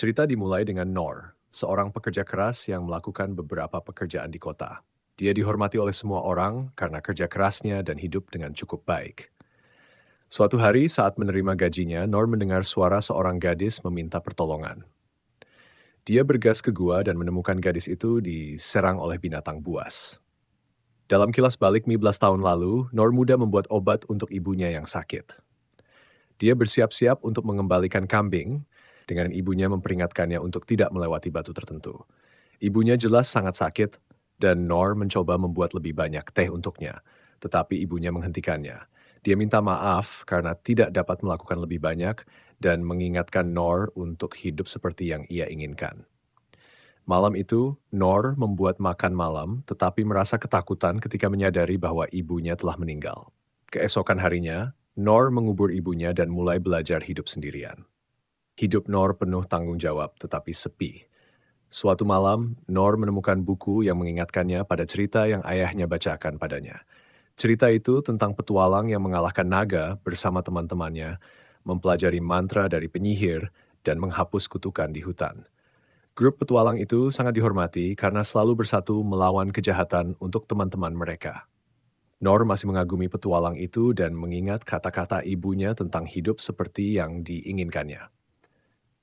Cerita dimulai dengan Nor, seorang pekerja keras yang melakukan beberapa pekerjaan di kota. Dia dihormati oleh semua orang karena kerja kerasnya dan hidup dengan cukup baik. Suatu hari saat menerima gajinya, Nor mendengar suara seorang gadis meminta pertolongan. Dia bergas ke gua dan menemukan gadis itu diserang oleh binatang buas. Dalam kilas balik 15 tahun lalu, Nor muda membuat obat untuk ibunya yang sakit. Dia bersiap-siap untuk mengembalikan kambing, dengan ibunya memperingatkannya untuk tidak melewati batu tertentu. Ibunya jelas sangat sakit, dan Nor mencoba membuat lebih banyak teh untuknya, tetapi ibunya menghentikannya. Dia minta maaf karena tidak dapat melakukan lebih banyak dan mengingatkan Nor untuk hidup seperti yang ia inginkan. Malam itu, Nor membuat makan malam, tetapi merasa ketakutan ketika menyadari bahwa ibunya telah meninggal. Keesokan harinya, Nor mengubur ibunya dan mulai belajar hidup sendirian. Hidup Nor penuh tanggung jawab, tetapi sepi. Suatu malam, Nor menemukan buku yang mengingatkannya pada cerita yang ayahnya bacakan padanya. Cerita itu tentang petualang yang mengalahkan naga bersama teman-temannya, mempelajari mantra dari penyihir, dan menghapus kutukan di hutan. Grup petualang itu sangat dihormati karena selalu bersatu melawan kejahatan untuk teman-teman mereka. Nor masih mengagumi petualang itu dan mengingat kata-kata ibunya tentang hidup seperti yang diinginkannya.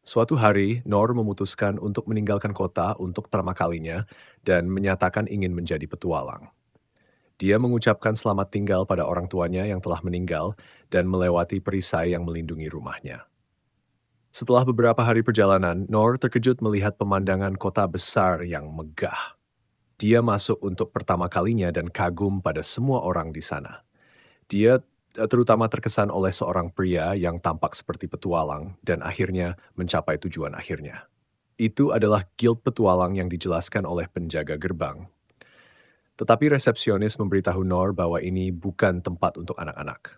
Suatu hari, Nor memutuskan untuk meninggalkan kota untuk pertama kalinya dan menyatakan ingin menjadi petualang. Dia mengucapkan selamat tinggal pada orang tuanya yang telah meninggal dan melewati perisai yang melindungi rumahnya. Setelah beberapa hari perjalanan, Nor terkejut melihat pemandangan kota besar yang megah. Dia masuk untuk pertama kalinya dan kagum pada semua orang di sana. Dia terutama terkesan oleh seorang pria yang tampak seperti petualang dan akhirnya mencapai tujuan akhirnya. Itu adalah guild petualang yang dijelaskan oleh penjaga gerbang. Tetapi resepsionis memberitahu Nor bahwa ini bukan tempat untuk anak-anak.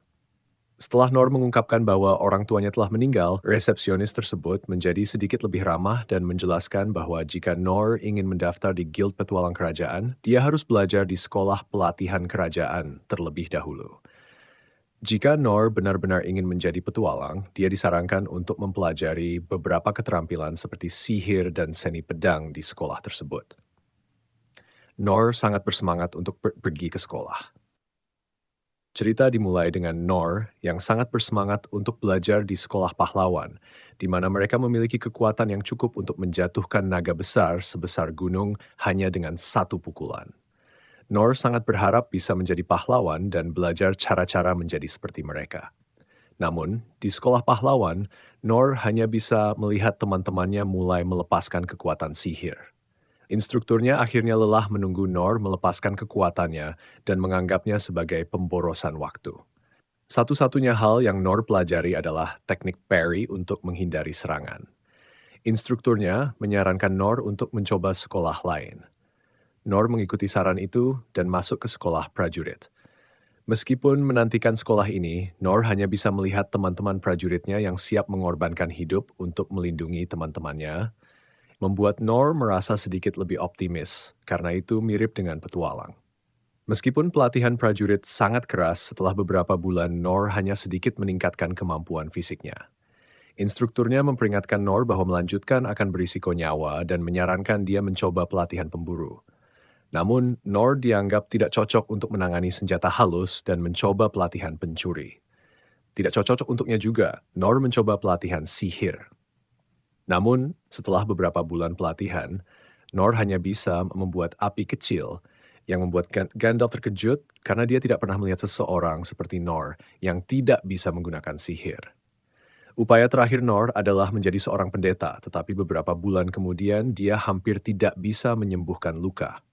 Setelah Nor mengungkapkan bahwa orang tuanya telah meninggal, resepsionis tersebut menjadi sedikit lebih ramah dan menjelaskan bahwa jika Nor ingin mendaftar di Guild Petualang Kerajaan, dia harus belajar di sekolah pelatihan kerajaan terlebih dahulu. Jika Nor benar-benar ingin menjadi petualang, dia disarankan untuk mempelajari beberapa keterampilan seperti sihir dan seni pedang di sekolah tersebut. Nor sangat bersemangat untuk pergi ke sekolah. Cerita dimulai dengan Nor yang sangat bersemangat untuk belajar di sekolah pahlawan, di mana mereka memiliki kekuatan yang cukup untuk menjatuhkan naga besar sebesar gunung hanya dengan satu pukulan. Nor sangat berharap bisa menjadi pahlawan dan belajar cara-cara menjadi seperti mereka. Namun, di sekolah pahlawan, Nor hanya bisa melihat teman-temannya mulai melepaskan kekuatan sihir. Instrukturnya akhirnya lelah menunggu Nor melepaskan kekuatannya dan menganggapnya sebagai pemborosan waktu. Satu-satunya hal yang Nor pelajari adalah teknik parry untuk menghindari serangan. Instrukturnya menyarankan Nor untuk mencoba sekolah lain. Nor mengikuti saran itu dan masuk ke sekolah prajurit. Meskipun menantikan sekolah ini, Nor hanya bisa melihat teman-teman prajuritnya yang siap mengorbankan hidup untuk melindungi teman-temannya, membuat Nor merasa sedikit lebih optimis, karena itu mirip dengan petualang. Meskipun pelatihan prajurit sangat keras, setelah beberapa bulan Nor hanya sedikit meningkatkan kemampuan fisiknya. Instrukturnya memperingatkan Nor bahwa melanjutkan akan berisiko nyawa dan menyarankan dia mencoba pelatihan pemburu. Namun, Nor dianggap tidak cocok untuk menangani senjata halus dan mencoba pelatihan pencuri. Tidak cocok untuknya juga, Nor mencoba pelatihan sihir. Namun, setelah beberapa bulan pelatihan, Nor hanya bisa membuat api kecil yang membuat Gandalf terkejut karena dia tidak pernah melihat seseorang seperti Nor yang tidak bisa menggunakan sihir. Upaya terakhir Nor adalah menjadi seorang pendeta, tetapi beberapa bulan kemudian dia hampir tidak bisa menyembuhkan luka.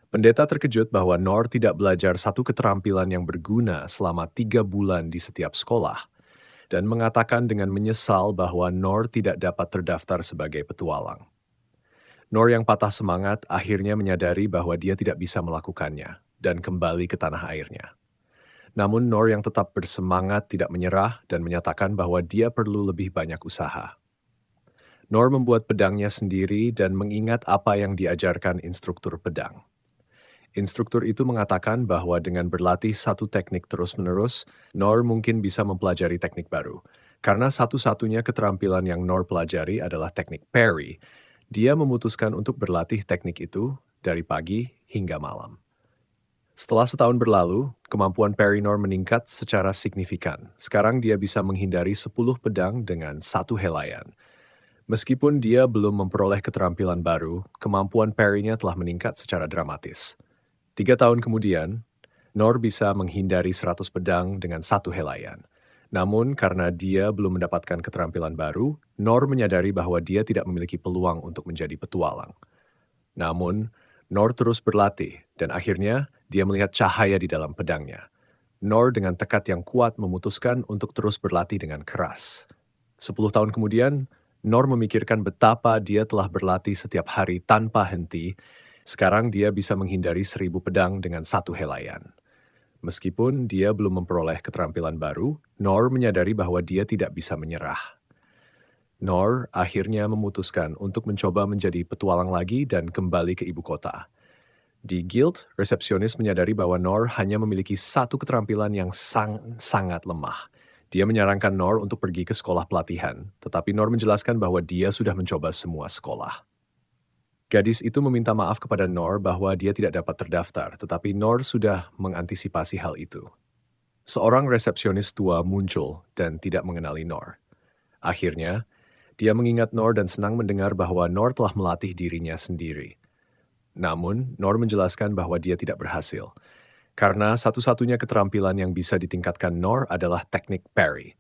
Pendeta terkejut bahwa Nor tidak belajar satu keterampilan yang berguna selama 3 bulan di setiap sekolah, dan mengatakan dengan menyesal bahwa Nor tidak dapat terdaftar sebagai petualang. Nor yang patah semangat akhirnya menyadari bahwa dia tidak bisa melakukannya, dan kembali ke tanah airnya. Namun Nor yang tetap bersemangat tidak menyerah dan menyatakan bahwa dia perlu lebih banyak usaha. Nor membuat pedangnya sendiri dan mengingat apa yang diajarkan instruktur pedang. Instruktur itu mengatakan bahwa dengan berlatih satu teknik terus-menerus, Nor mungkin bisa mempelajari teknik baru. Karena satu-satunya keterampilan yang Nor pelajari adalah teknik parry, dia memutuskan untuk berlatih teknik itu dari pagi hingga malam. Setelah setahun berlalu, kemampuan parry Nor meningkat secara signifikan. Sekarang dia bisa menghindari 10 pedang dengan satu helaian. Meskipun dia belum memperoleh keterampilan baru, kemampuan parry-nya telah meningkat secara dramatis. 3 tahun kemudian, Nor bisa menghindari 100 pedang dengan satu helaian. Namun karena dia belum mendapatkan keterampilan baru, Nor menyadari bahwa dia tidak memiliki peluang untuk menjadi petualang. Namun, Nor terus berlatih dan akhirnya dia melihat cahaya di dalam pedangnya. Nor dengan tekad yang kuat memutuskan untuk terus berlatih dengan keras. 10 tahun kemudian, Nor memikirkan betapa dia telah berlatih setiap hari tanpa henti. Sekarang dia bisa menghindari 1000 pedang dengan satu helaian. Meskipun dia belum memperoleh keterampilan baru, Nor menyadari bahwa dia tidak bisa menyerah. Nor akhirnya memutuskan untuk mencoba menjadi petualang lagi dan kembali ke ibu kota. Di guild, resepsionis menyadari bahwa Nor hanya memiliki satu keterampilan yang sangat lemah. Dia menyarankan Nor untuk pergi ke sekolah pelatihan, tetapi Nor menjelaskan bahwa dia sudah mencoba semua sekolah. Gadis itu meminta maaf kepada Nor bahwa dia tidak dapat terdaftar, tetapi Nor sudah mengantisipasi hal itu. Seorang resepsionis tua muncul dan tidak mengenali Nor. Akhirnya, dia mengingat Nor dan senang mendengar bahwa Nor telah melatih dirinya sendiri. Namun, Nor menjelaskan bahwa dia tidak berhasil, karena satu-satunya keterampilan yang bisa ditingkatkan Nor adalah teknik parry.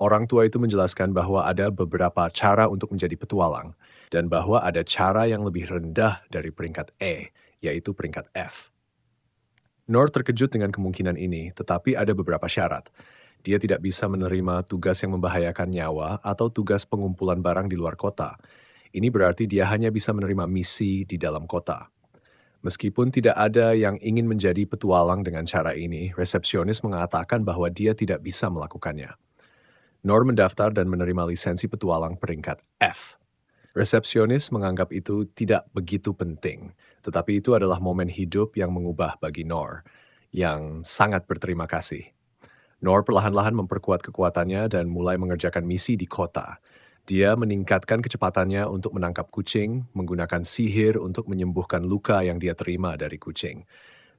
Orang tua itu menjelaskan bahwa ada beberapa cara untuk menjadi petualang, dan bahwa ada cara yang lebih rendah dari peringkat E, yaitu peringkat F. Nor terkejut dengan kemungkinan ini, tetapi ada beberapa syarat. Dia tidak bisa menerima tugas yang membahayakan nyawa atau tugas pengumpulan barang di luar kota. Ini berarti dia hanya bisa menerima misi di dalam kota. Meskipun tidak ada yang ingin menjadi petualang dengan cara ini, resepsionis mengatakan bahwa dia tidak bisa melakukannya. Nor mendaftar dan menerima lisensi petualang peringkat F. Resepsionis menganggap itu tidak begitu penting, tetapi itu adalah momen hidup yang mengubah bagi Nor, yang sangat berterima kasih. Nor perlahan-lahan memperkuat kekuatannya dan mulai mengerjakan misi di kota. Dia meningkatkan kecepatannya untuk menangkap kucing, menggunakan sihir untuk menyembuhkan luka yang dia terima dari kucing.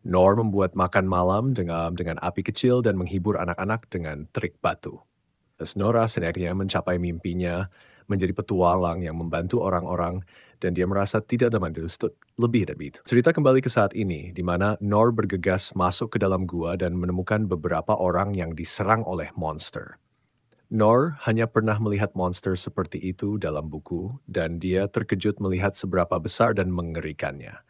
Nor membuat makan malam dengan api kecil dan menghibur anak-anak dengan trik batu. Nora senangnya mencapai mimpinya menjadi petualang yang membantu orang-orang dan dia merasa tidak dapat dilestut lebih dari itu. Cerita kembali ke saat ini, di mana Nor bergegas masuk ke dalam gua dan menemukan beberapa orang yang diserang oleh monster. Nor hanya pernah melihat monster seperti itu dalam buku, dan dia terkejut melihat seberapa besar dan mengerikannya.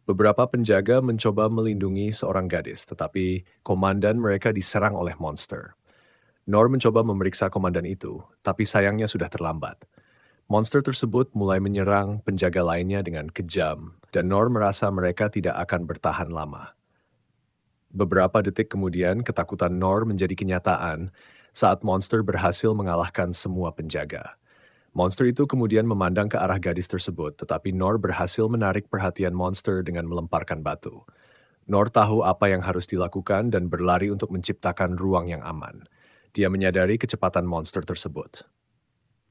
Beberapa penjaga mencoba melindungi seorang gadis, tetapi komandan mereka diserang oleh monster. Nor mencoba memeriksa komandan itu, tapi sayangnya sudah terlambat. Monster tersebut mulai menyerang penjaga lainnya dengan kejam, dan Nor merasa mereka tidak akan bertahan lama. Beberapa detik kemudian, ketakutan Nor menjadi kenyataan saat monster berhasil mengalahkan semua penjaga. Monster itu kemudian memandang ke arah gadis tersebut, tetapi Nor berhasil menarik perhatian monster dengan melemparkan batu. Nor tahu apa yang harus dilakukan dan berlari untuk menciptakan ruang yang aman. Dia menyadari kecepatan monster tersebut.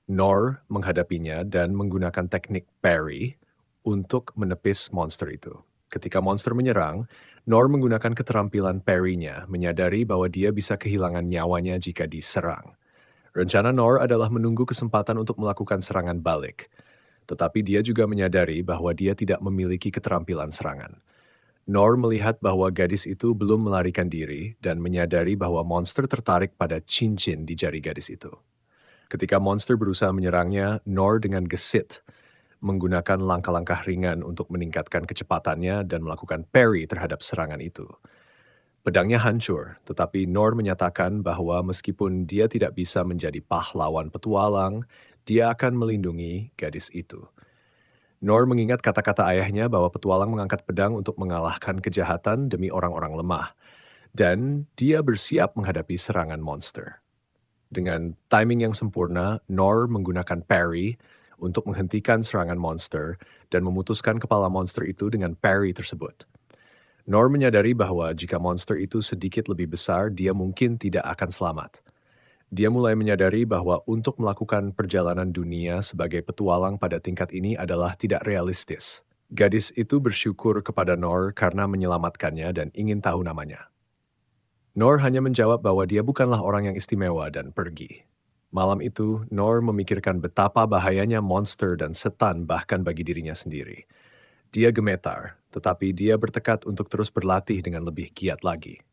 Nor menghadapinya dan menggunakan teknik parry untuk menepis monster itu. Ketika monster menyerang, Nor menggunakan keterampilan parry-nya, menyadari bahwa dia bisa kehilangan nyawanya jika diserang. Rencana Nor adalah menunggu kesempatan untuk melakukan serangan balik. Tetapi dia juga menyadari bahwa dia tidak memiliki keterampilan serangan. Nor melihat bahwa gadis itu belum melarikan diri dan menyadari bahwa monster tertarik pada cincin di jari gadis itu. Ketika monster berusaha menyerangnya, Nor dengan gesit menggunakan langkah-langkah ringan untuk meningkatkan kecepatannya dan melakukan parry terhadap serangan itu. Pedangnya hancur, tetapi Nor menyatakan bahwa meskipun dia tidak bisa menjadi pahlawan petualang, dia akan melindungi gadis itu. Nor mengingat kata-kata ayahnya bahwa petualang mengangkat pedang untuk mengalahkan kejahatan demi orang-orang lemah, dan dia bersiap menghadapi serangan monster. Dengan timing yang sempurna, Nor menggunakan parry untuk menghentikan serangan monster dan memutuskan kepala monster itu dengan parry tersebut. Nor menyadari bahwa jika monster itu sedikit lebih besar, dia mungkin tidak akan selamat. Dia mulai menyadari bahwa untuk melakukan perjalanan dunia sebagai petualang pada tingkat ini adalah tidak realistis. Gadis itu bersyukur kepada Nor karena menyelamatkannya dan ingin tahu namanya. Nor hanya menjawab bahwa dia bukanlah orang yang istimewa dan pergi. Malam itu, Nor memikirkan betapa bahayanya monster dan setan bahkan bagi dirinya sendiri. Dia gemetar, tetapi dia bertekad untuk terus berlatih dengan lebih giat lagi.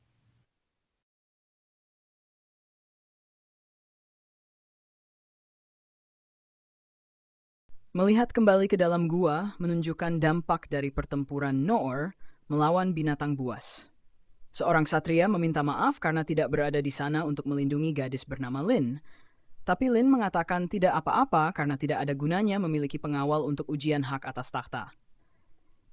Melihat kembali ke dalam gua menunjukkan dampak dari pertempuran Noor melawan binatang buas. Seorang satria meminta maaf karena tidak berada di sana untuk melindungi gadis bernama Lin. Tapi Lin mengatakan tidak apa-apa karena tidak ada gunanya memiliki pengawal untuk ujian hak atas takhta.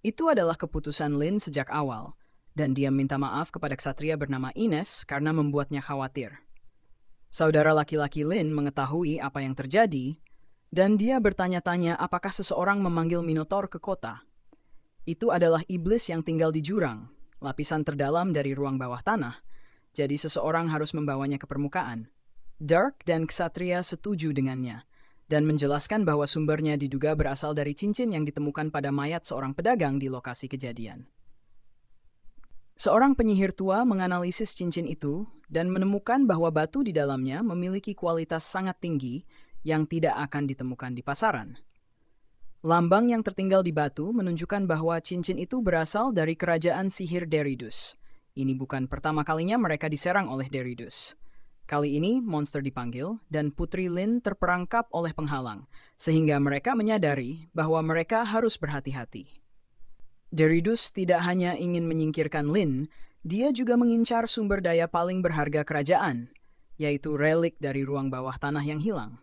Itu adalah keputusan Lin sejak awal, dan dia minta maaf kepada ksatria bernama Ines karena membuatnya khawatir. Saudara laki-laki Lin mengetahui apa yang terjadi, dan dia bertanya-tanya apakah seseorang memanggil Minotaur ke kota. Itu adalah iblis yang tinggal di jurang, lapisan terdalam dari ruang bawah tanah, jadi seseorang harus membawanya ke permukaan. Dark dan ksatria setuju dengannya, dan menjelaskan bahwa sumbernya diduga berasal dari cincin yang ditemukan pada mayat seorang pedagang di lokasi kejadian. Seorang penyihir tua menganalisis cincin itu dan menemukan bahwa batu di dalamnya memiliki kualitas sangat tinggi yang tidak akan ditemukan di pasaran. Lambang yang tertinggal di batu menunjukkan bahwa cincin itu berasal dari kerajaan sihir Deridus. Ini bukan pertama kalinya mereka diserang oleh Deridus. Kali ini monster dipanggil dan Putri Lin terperangkap oleh penghalang, sehingga mereka menyadari bahwa mereka harus berhati-hati. Deridus tidak hanya ingin menyingkirkan Lin, dia juga mengincar sumber daya paling berharga kerajaan, yaitu relik dari ruang bawah tanah yang hilang.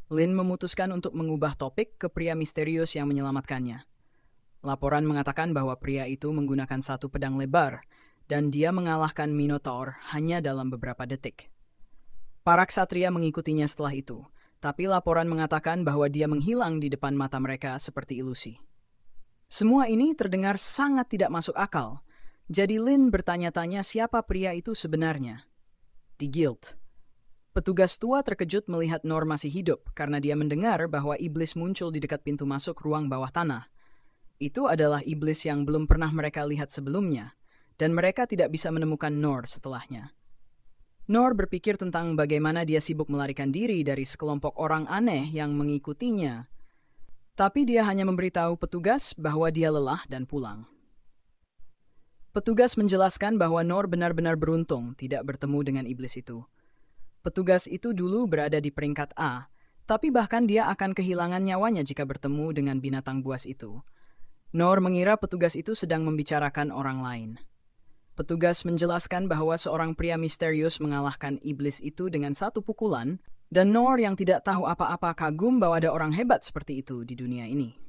Lin memutuskan untuk mengubah topik ke pria misterius yang menyelamatkannya. Laporan mengatakan bahwa pria itu menggunakan satu pedang lebar, dan dia mengalahkan Minotaur hanya dalam beberapa detik. Para ksatria mengikutinya setelah itu, tapi laporan mengatakan bahwa dia menghilang di depan mata mereka seperti ilusi. Semua ini terdengar sangat tidak masuk akal, jadi Lin bertanya-tanya siapa pria itu sebenarnya. Di Guild, petugas tua terkejut melihat Nor masih hidup karena dia mendengar bahwa iblis muncul di dekat pintu masuk ruang bawah tanah. Itu adalah iblis yang belum pernah mereka lihat sebelumnya, dan mereka tidak bisa menemukan Nor setelahnya. Nor berpikir tentang bagaimana dia sibuk melarikan diri dari sekelompok orang aneh yang mengikutinya. Tapi dia hanya memberitahu petugas bahwa dia lelah dan pulang. Petugas menjelaskan bahwa Nor benar-benar beruntung tidak bertemu dengan iblis itu. Petugas itu dulu berada di peringkat A, tapi bahkan dia akan kehilangan nyawanya jika bertemu dengan binatang buas itu. Nor mengira petugas itu sedang membicarakan orang lain. Petugas menjelaskan bahwa seorang pria misterius mengalahkan iblis itu dengan satu pukulan, dan Nor yang tidak tahu apa-apa kagum bahwa ada orang hebat seperti itu di dunia ini.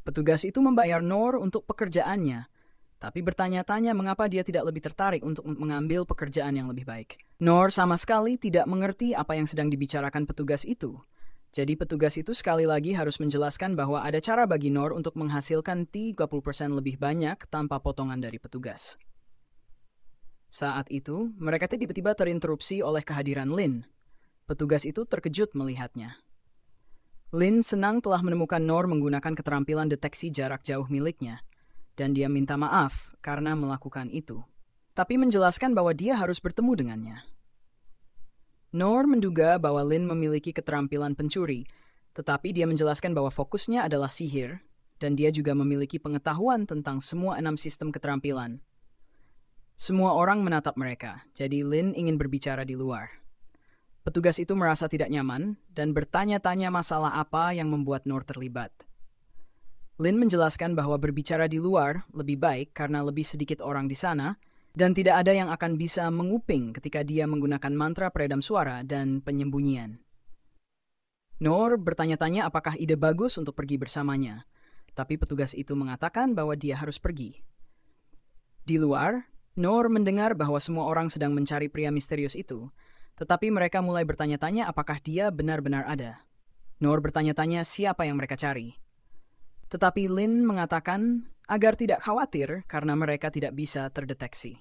Petugas itu membayar Nor untuk pekerjaannya, tapi bertanya-tanya mengapa dia tidak lebih tertarik untuk mengambil pekerjaan yang lebih baik. Nor sama sekali tidak mengerti apa yang sedang dibicarakan petugas itu. Jadi petugas itu sekali lagi harus menjelaskan bahwa ada cara bagi Nor untuk menghasilkan 30% lebih banyak tanpa potongan dari petugas. Saat itu, mereka tiba-tiba terinterupsi oleh kehadiran Lin. Petugas itu terkejut melihatnya. Lin senang telah menemukan Nor menggunakan keterampilan deteksi jarak jauh miliknya, dan dia minta maaf karena melakukan itu, tapi menjelaskan bahwa dia harus bertemu dengannya. Nor menduga bahwa Lin memiliki keterampilan pencuri, tetapi dia menjelaskan bahwa fokusnya adalah sihir, dan dia juga memiliki pengetahuan tentang semua 6 sistem keterampilan. Semua orang menatap mereka, jadi Lin ingin berbicara di luar. Petugas itu merasa tidak nyaman dan bertanya-tanya masalah apa yang membuat Nor terlibat. Lin menjelaskan bahwa berbicara di luar lebih baik karena lebih sedikit orang di sana, dan tidak ada yang akan bisa menguping ketika dia menggunakan mantra peredam suara dan penyembunyian. Nor bertanya-tanya apakah ide bagus untuk pergi bersamanya, tapi petugas itu mengatakan bahwa dia harus pergi. Di luar, Nor mendengar bahwa semua orang sedang mencari pria misterius itu, tetapi mereka mulai bertanya-tanya apakah dia benar-benar ada. Nor bertanya-tanya siapa yang mereka cari. Tetapi Lin mengatakan agar tidak khawatir karena mereka tidak bisa terdeteksi.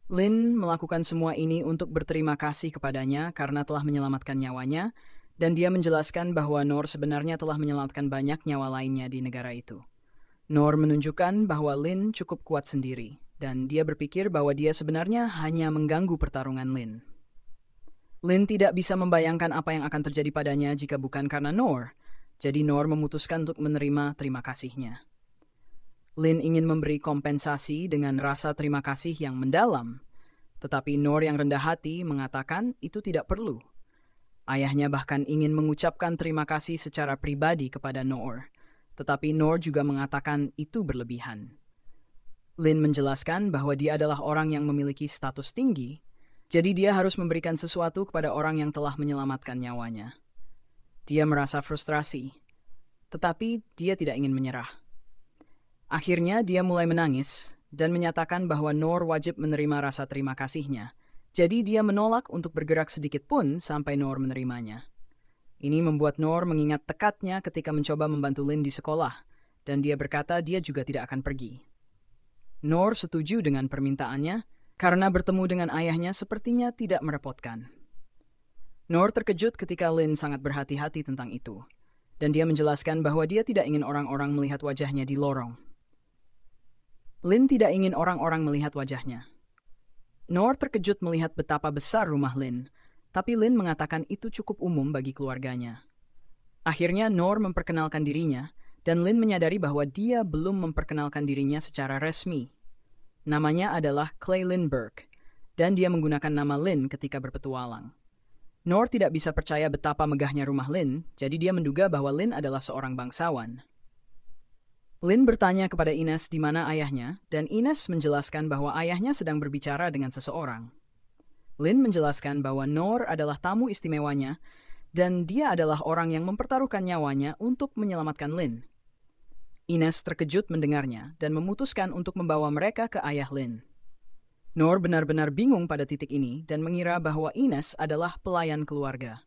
Lin melakukan semua ini untuk berterima kasih kepadanya karena telah menyelamatkan nyawanya, dan dia menjelaskan bahwa Noor sebenarnya telah menyelamatkan banyak nyawa lainnya di negara itu. Noor menunjukkan bahwa Lin cukup kuat sendiri, dan dia berpikir bahwa dia sebenarnya hanya mengganggu pertarungan Lin. Lin tidak bisa membayangkan apa yang akan terjadi padanya jika bukan karena Noor, jadi Noor memutuskan untuk menerima terima kasihnya. Lin ingin memberi kompensasi dengan rasa terima kasih yang mendalam, tetapi Noor yang rendah hati mengatakan itu tidak perlu. Ayahnya bahkan ingin mengucapkan terima kasih secara pribadi kepada Noor, tetapi Noor juga mengatakan itu berlebihan. Lin menjelaskan bahwa dia adalah orang yang memiliki status tinggi, jadi dia harus memberikan sesuatu kepada orang yang telah menyelamatkan nyawanya. Dia merasa frustrasi, tetapi dia tidak ingin menyerah. Akhirnya dia mulai menangis dan menyatakan bahwa Noor wajib menerima rasa terima kasihnya. Jadi dia menolak untuk bergerak sedikit pun sampai Noor menerimanya. Ini membuat Noor mengingat tekadnya ketika mencoba membantu Lin di sekolah, dan dia berkata dia juga tidak akan pergi. Noor setuju dengan permintaannya karena bertemu dengan ayahnya sepertinya tidak merepotkan. Noor terkejut ketika Lin sangat berhati-hati tentang itu, dan dia menjelaskan bahwa dia tidak ingin orang-orang melihat wajahnya di lorong. Lin tidak ingin orang-orang melihat wajahnya. Noor terkejut melihat betapa besar rumah Lin, tapi Lin mengatakan itu cukup umum bagi keluarganya. Akhirnya Noor memperkenalkan dirinya, dan Lin menyadari bahwa dia belum memperkenalkan dirinya secara resmi. Namanya adalah Clay Lin Burke, dan dia menggunakan nama Lin ketika berpetualang. Noor tidak bisa percaya betapa megahnya rumah Lin, jadi dia menduga bahwa Lin adalah seorang bangsawan. Lin bertanya kepada Ines di mana ayahnya, dan Ines menjelaskan bahwa ayahnya sedang berbicara dengan seseorang. Lin menjelaskan bahwa Noor adalah tamu istimewanya, dan dia adalah orang yang mempertaruhkan nyawanya untuk menyelamatkan Lin. Ines terkejut mendengarnya dan memutuskan untuk membawa mereka ke ayah Lin. Noor benar-benar bingung pada titik ini dan mengira bahwa Ines adalah pelayan keluarga.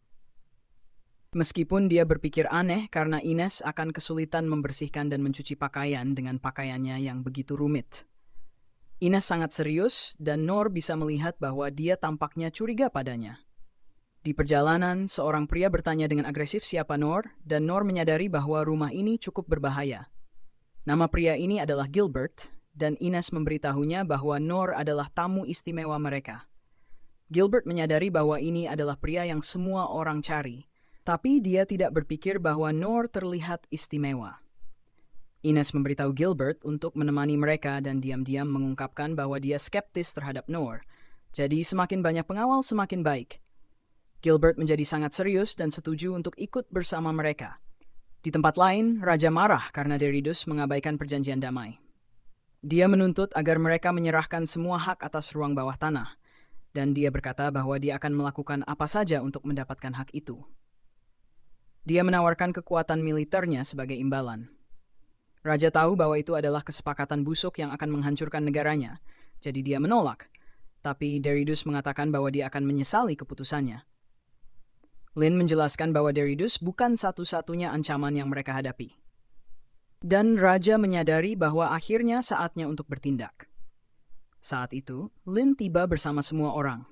Meskipun dia berpikir aneh karena Ines akan kesulitan membersihkan dan mencuci pakaian dengan pakaiannya yang begitu rumit. Ines sangat serius dan Noor bisa melihat bahwa dia tampaknya curiga padanya. Di perjalanan, seorang pria bertanya dengan agresif siapa Noor, dan Noor menyadari bahwa rumah ini cukup berbahaya. Nama pria ini adalah Gilbert, dan Ines memberitahunya bahwa Noor adalah tamu istimewa mereka. Gilbert menyadari bahwa ini adalah pria yang semua orang cari, tapi dia tidak berpikir bahwa Noor terlihat istimewa. Ines memberitahu Gilbert untuk menemani mereka dan diam-diam mengungkapkan bahwa dia skeptis terhadap Noor. Jadi semakin banyak pengawal semakin baik. Gilbert menjadi sangat serius dan setuju untuk ikut bersama mereka. Di tempat lain, Raja marah karena Derridus mengabaikan perjanjian damai. Dia menuntut agar mereka menyerahkan semua hak atas ruang bawah tanah, dan dia berkata bahwa dia akan melakukan apa saja untuk mendapatkan hak itu. Dia menawarkan kekuatan militernya sebagai imbalan. Raja tahu bahwa itu adalah kesepakatan busuk yang akan menghancurkan negaranya, jadi dia menolak. Tapi Derridus mengatakan bahwa dia akan menyesali keputusannya. Lin menjelaskan bahwa Derridus bukan satu-satunya ancaman yang mereka hadapi. Dan Raja menyadari bahwa akhirnya saatnya untuk bertindak. Saat itu, Lin tiba bersama semua orang.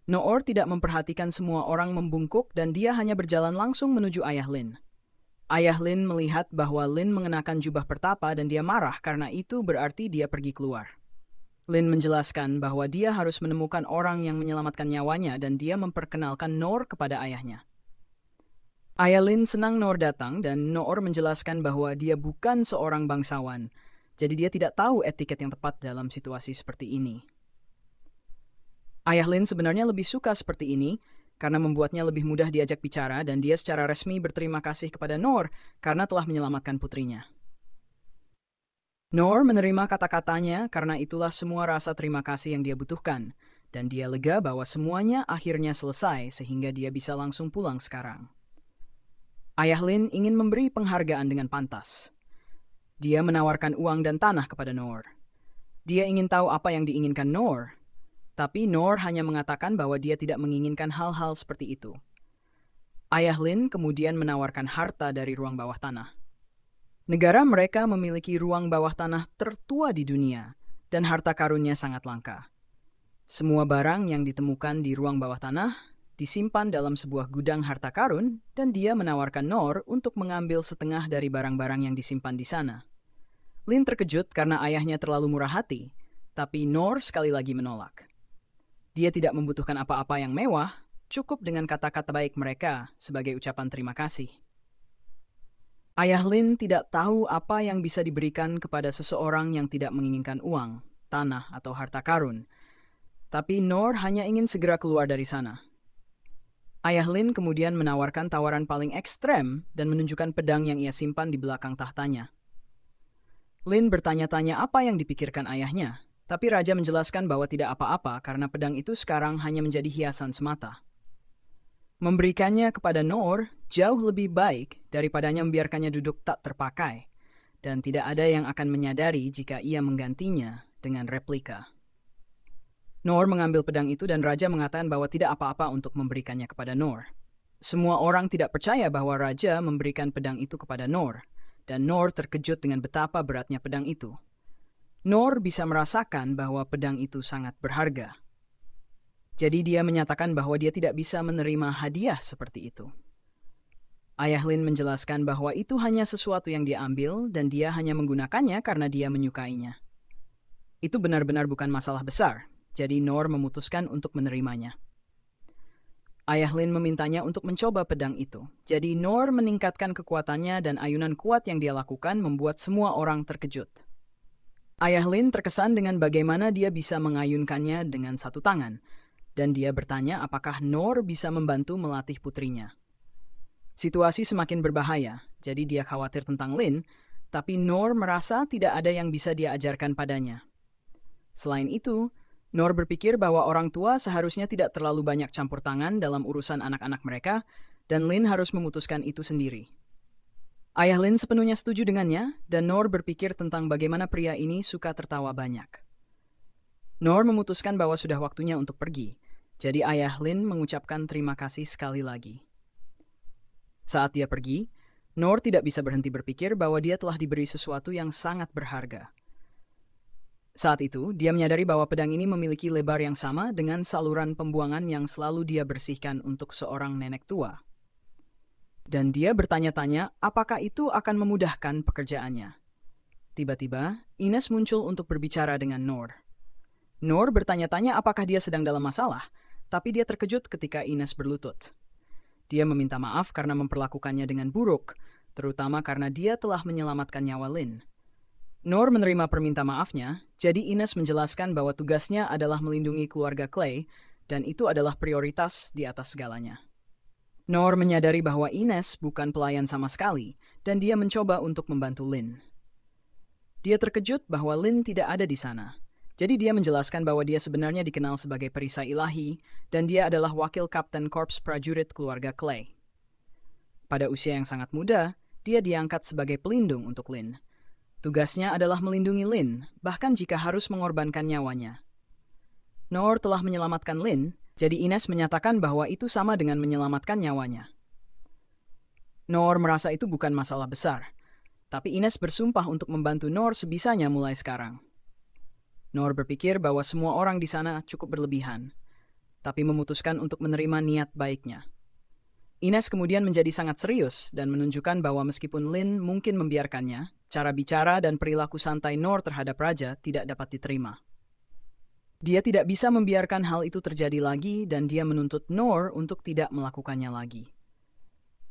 Noor tidak memperhatikan semua orang membungkuk dan dia hanya berjalan langsung menuju ayah Lin. Ayah Lin melihat bahwa Lin mengenakan jubah pertapa dan dia marah karena itu berarti dia pergi keluar. Lin menjelaskan bahwa dia harus menemukan orang yang menyelamatkan nyawanya dan dia memperkenalkan Noor kepada ayahnya. Ayah Lin senang Noor datang dan Noor menjelaskan bahwa dia bukan seorang bangsawan, jadi dia tidak tahu etiket yang tepat dalam situasi seperti ini. Ayah Lin sebenarnya lebih suka seperti ini karena membuatnya lebih mudah diajak bicara dan dia secara resmi berterima kasih kepada Noor karena telah menyelamatkan putrinya. Noor menerima kata-katanya karena itulah semua rasa terima kasih yang dia butuhkan, dan dia lega bahwa semuanya akhirnya selesai sehingga dia bisa langsung pulang sekarang. Ayah Lin ingin memberi penghargaan dengan pantas. Dia menawarkan uang dan tanah kepada Noor. Dia ingin tahu apa yang diinginkan Noor, tapi Noor hanya mengatakan bahwa dia tidak menginginkan hal-hal seperti itu. Ayah Lin kemudian menawarkan harta dari ruang bawah tanah. Negara mereka memiliki ruang bawah tanah tertua di dunia, dan harta karunnya sangat langka. Semua barang yang ditemukan di ruang bawah tanah disimpan dalam sebuah gudang harta karun, dan dia menawarkan Noor untuk mengambil setengah dari barang-barang yang disimpan di sana. Lin terkejut karena ayahnya terlalu murah hati, tapi Noor sekali lagi menolak. Dia tidak membutuhkan apa-apa yang mewah, cukup dengan kata-kata baik mereka sebagai ucapan terima kasih. Ayah Lin tidak tahu apa yang bisa diberikan kepada seseorang yang tidak menginginkan uang, tanah, atau harta karun. Tapi Noor hanya ingin segera keluar dari sana. Ayah Lin kemudian menawarkan tawaran paling ekstrem dan menunjukkan pedang yang ia simpan di belakang tahtanya. Lin bertanya-tanya apa yang dipikirkan ayahnya, tapi raja menjelaskan bahwa tidak apa-apa karena pedang itu sekarang hanya menjadi hiasan semata. Memberikannya kepada Noor jauh lebih baik daripadanya membiarkannya duduk tak terpakai, dan tidak ada yang akan menyadari jika ia menggantinya dengan replika. Noor mengambil pedang itu dan raja mengatakan bahwa tidak apa-apa untuk memberikannya kepada Noor. Semua orang tidak percaya bahwa raja memberikan pedang itu kepada Noor, dan Noor terkejut dengan betapa beratnya pedang itu. Noor bisa merasakan bahwa pedang itu sangat berharga. Jadi dia menyatakan bahwa dia tidak bisa menerima hadiah seperti itu. Ayah Lin menjelaskan bahwa itu hanya sesuatu yang dia ambil dan dia hanya menggunakannya karena dia menyukainya. Itu benar-benar bukan masalah besar. Jadi Noor memutuskan untuk menerimanya. Ayah Lin memintanya untuk mencoba pedang itu. Jadi Noor meningkatkan kekuatannya dan ayunan kuat yang dia lakukan membuat semua orang terkejut. Ayah Lin terkesan dengan bagaimana dia bisa mengayunkannya dengan satu tangan. Dan dia bertanya apakah Noor bisa membantu melatih putrinya. Situasi semakin berbahaya, jadi dia khawatir tentang Lin, tapi Noor merasa tidak ada yang bisa dia ajarkan padanya. Selain itu, Noor berpikir bahwa orang tua seharusnya tidak terlalu banyak campur tangan dalam urusan anak-anak mereka, dan Lin harus memutuskan itu sendiri. Ayah Lin sepenuhnya setuju dengannya, dan Noor berpikir tentang bagaimana pria ini suka tertawa banyak. Noor memutuskan bahwa sudah waktunya untuk pergi, jadi ayah Lin mengucapkan terima kasih sekali lagi. Saat dia pergi, Noor tidak bisa berhenti berpikir bahwa dia telah diberi sesuatu yang sangat berharga. Saat itu, dia menyadari bahwa pedang ini memiliki lebar yang sama dengan saluran pembuangan yang selalu dia bersihkan untuk seorang nenek tua. Dan dia bertanya-tanya apakah itu akan memudahkan pekerjaannya. Tiba-tiba, Ines muncul untuk berbicara dengan Noor. Noor bertanya-tanya apakah dia sedang dalam masalah, tapi dia terkejut ketika Ines berlutut. Dia meminta maaf karena memperlakukannya dengan buruk, terutama karena dia telah menyelamatkan nyawa Lin. Noor menerima permintaan maafnya, jadi Ines menjelaskan bahwa tugasnya adalah melindungi keluarga Clay, dan itu adalah prioritas di atas segalanya. Noor menyadari bahwa Ines bukan pelayan sama sekali, dan dia mencoba untuk membantu Lin. Dia terkejut bahwa Lin tidak ada di sana, jadi dia menjelaskan bahwa dia sebenarnya dikenal sebagai perisai ilahi, dan dia adalah wakil kapten korps prajurit keluarga Clay. Pada usia yang sangat muda, dia diangkat sebagai pelindung untuk Lin. Tugasnya adalah melindungi Lin, bahkan jika harus mengorbankan nyawanya. Noor telah menyelamatkan Lin, jadi Ines menyatakan bahwa itu sama dengan menyelamatkan nyawanya. Noor merasa itu bukan masalah besar, tapi Ines bersumpah untuk membantu Noor sebisanya mulai sekarang. Noor berpikir bahwa semua orang di sana cukup berlebihan, tapi memutuskan untuk menerima niat baiknya. Ines kemudian menjadi sangat serius dan menunjukkan bahwa meskipun Lin mungkin membiarkannya, cara bicara dan perilaku santai Noor terhadap raja tidak dapat diterima. Dia tidak bisa membiarkan hal itu terjadi lagi dan dia menuntut Noor untuk tidak melakukannya lagi.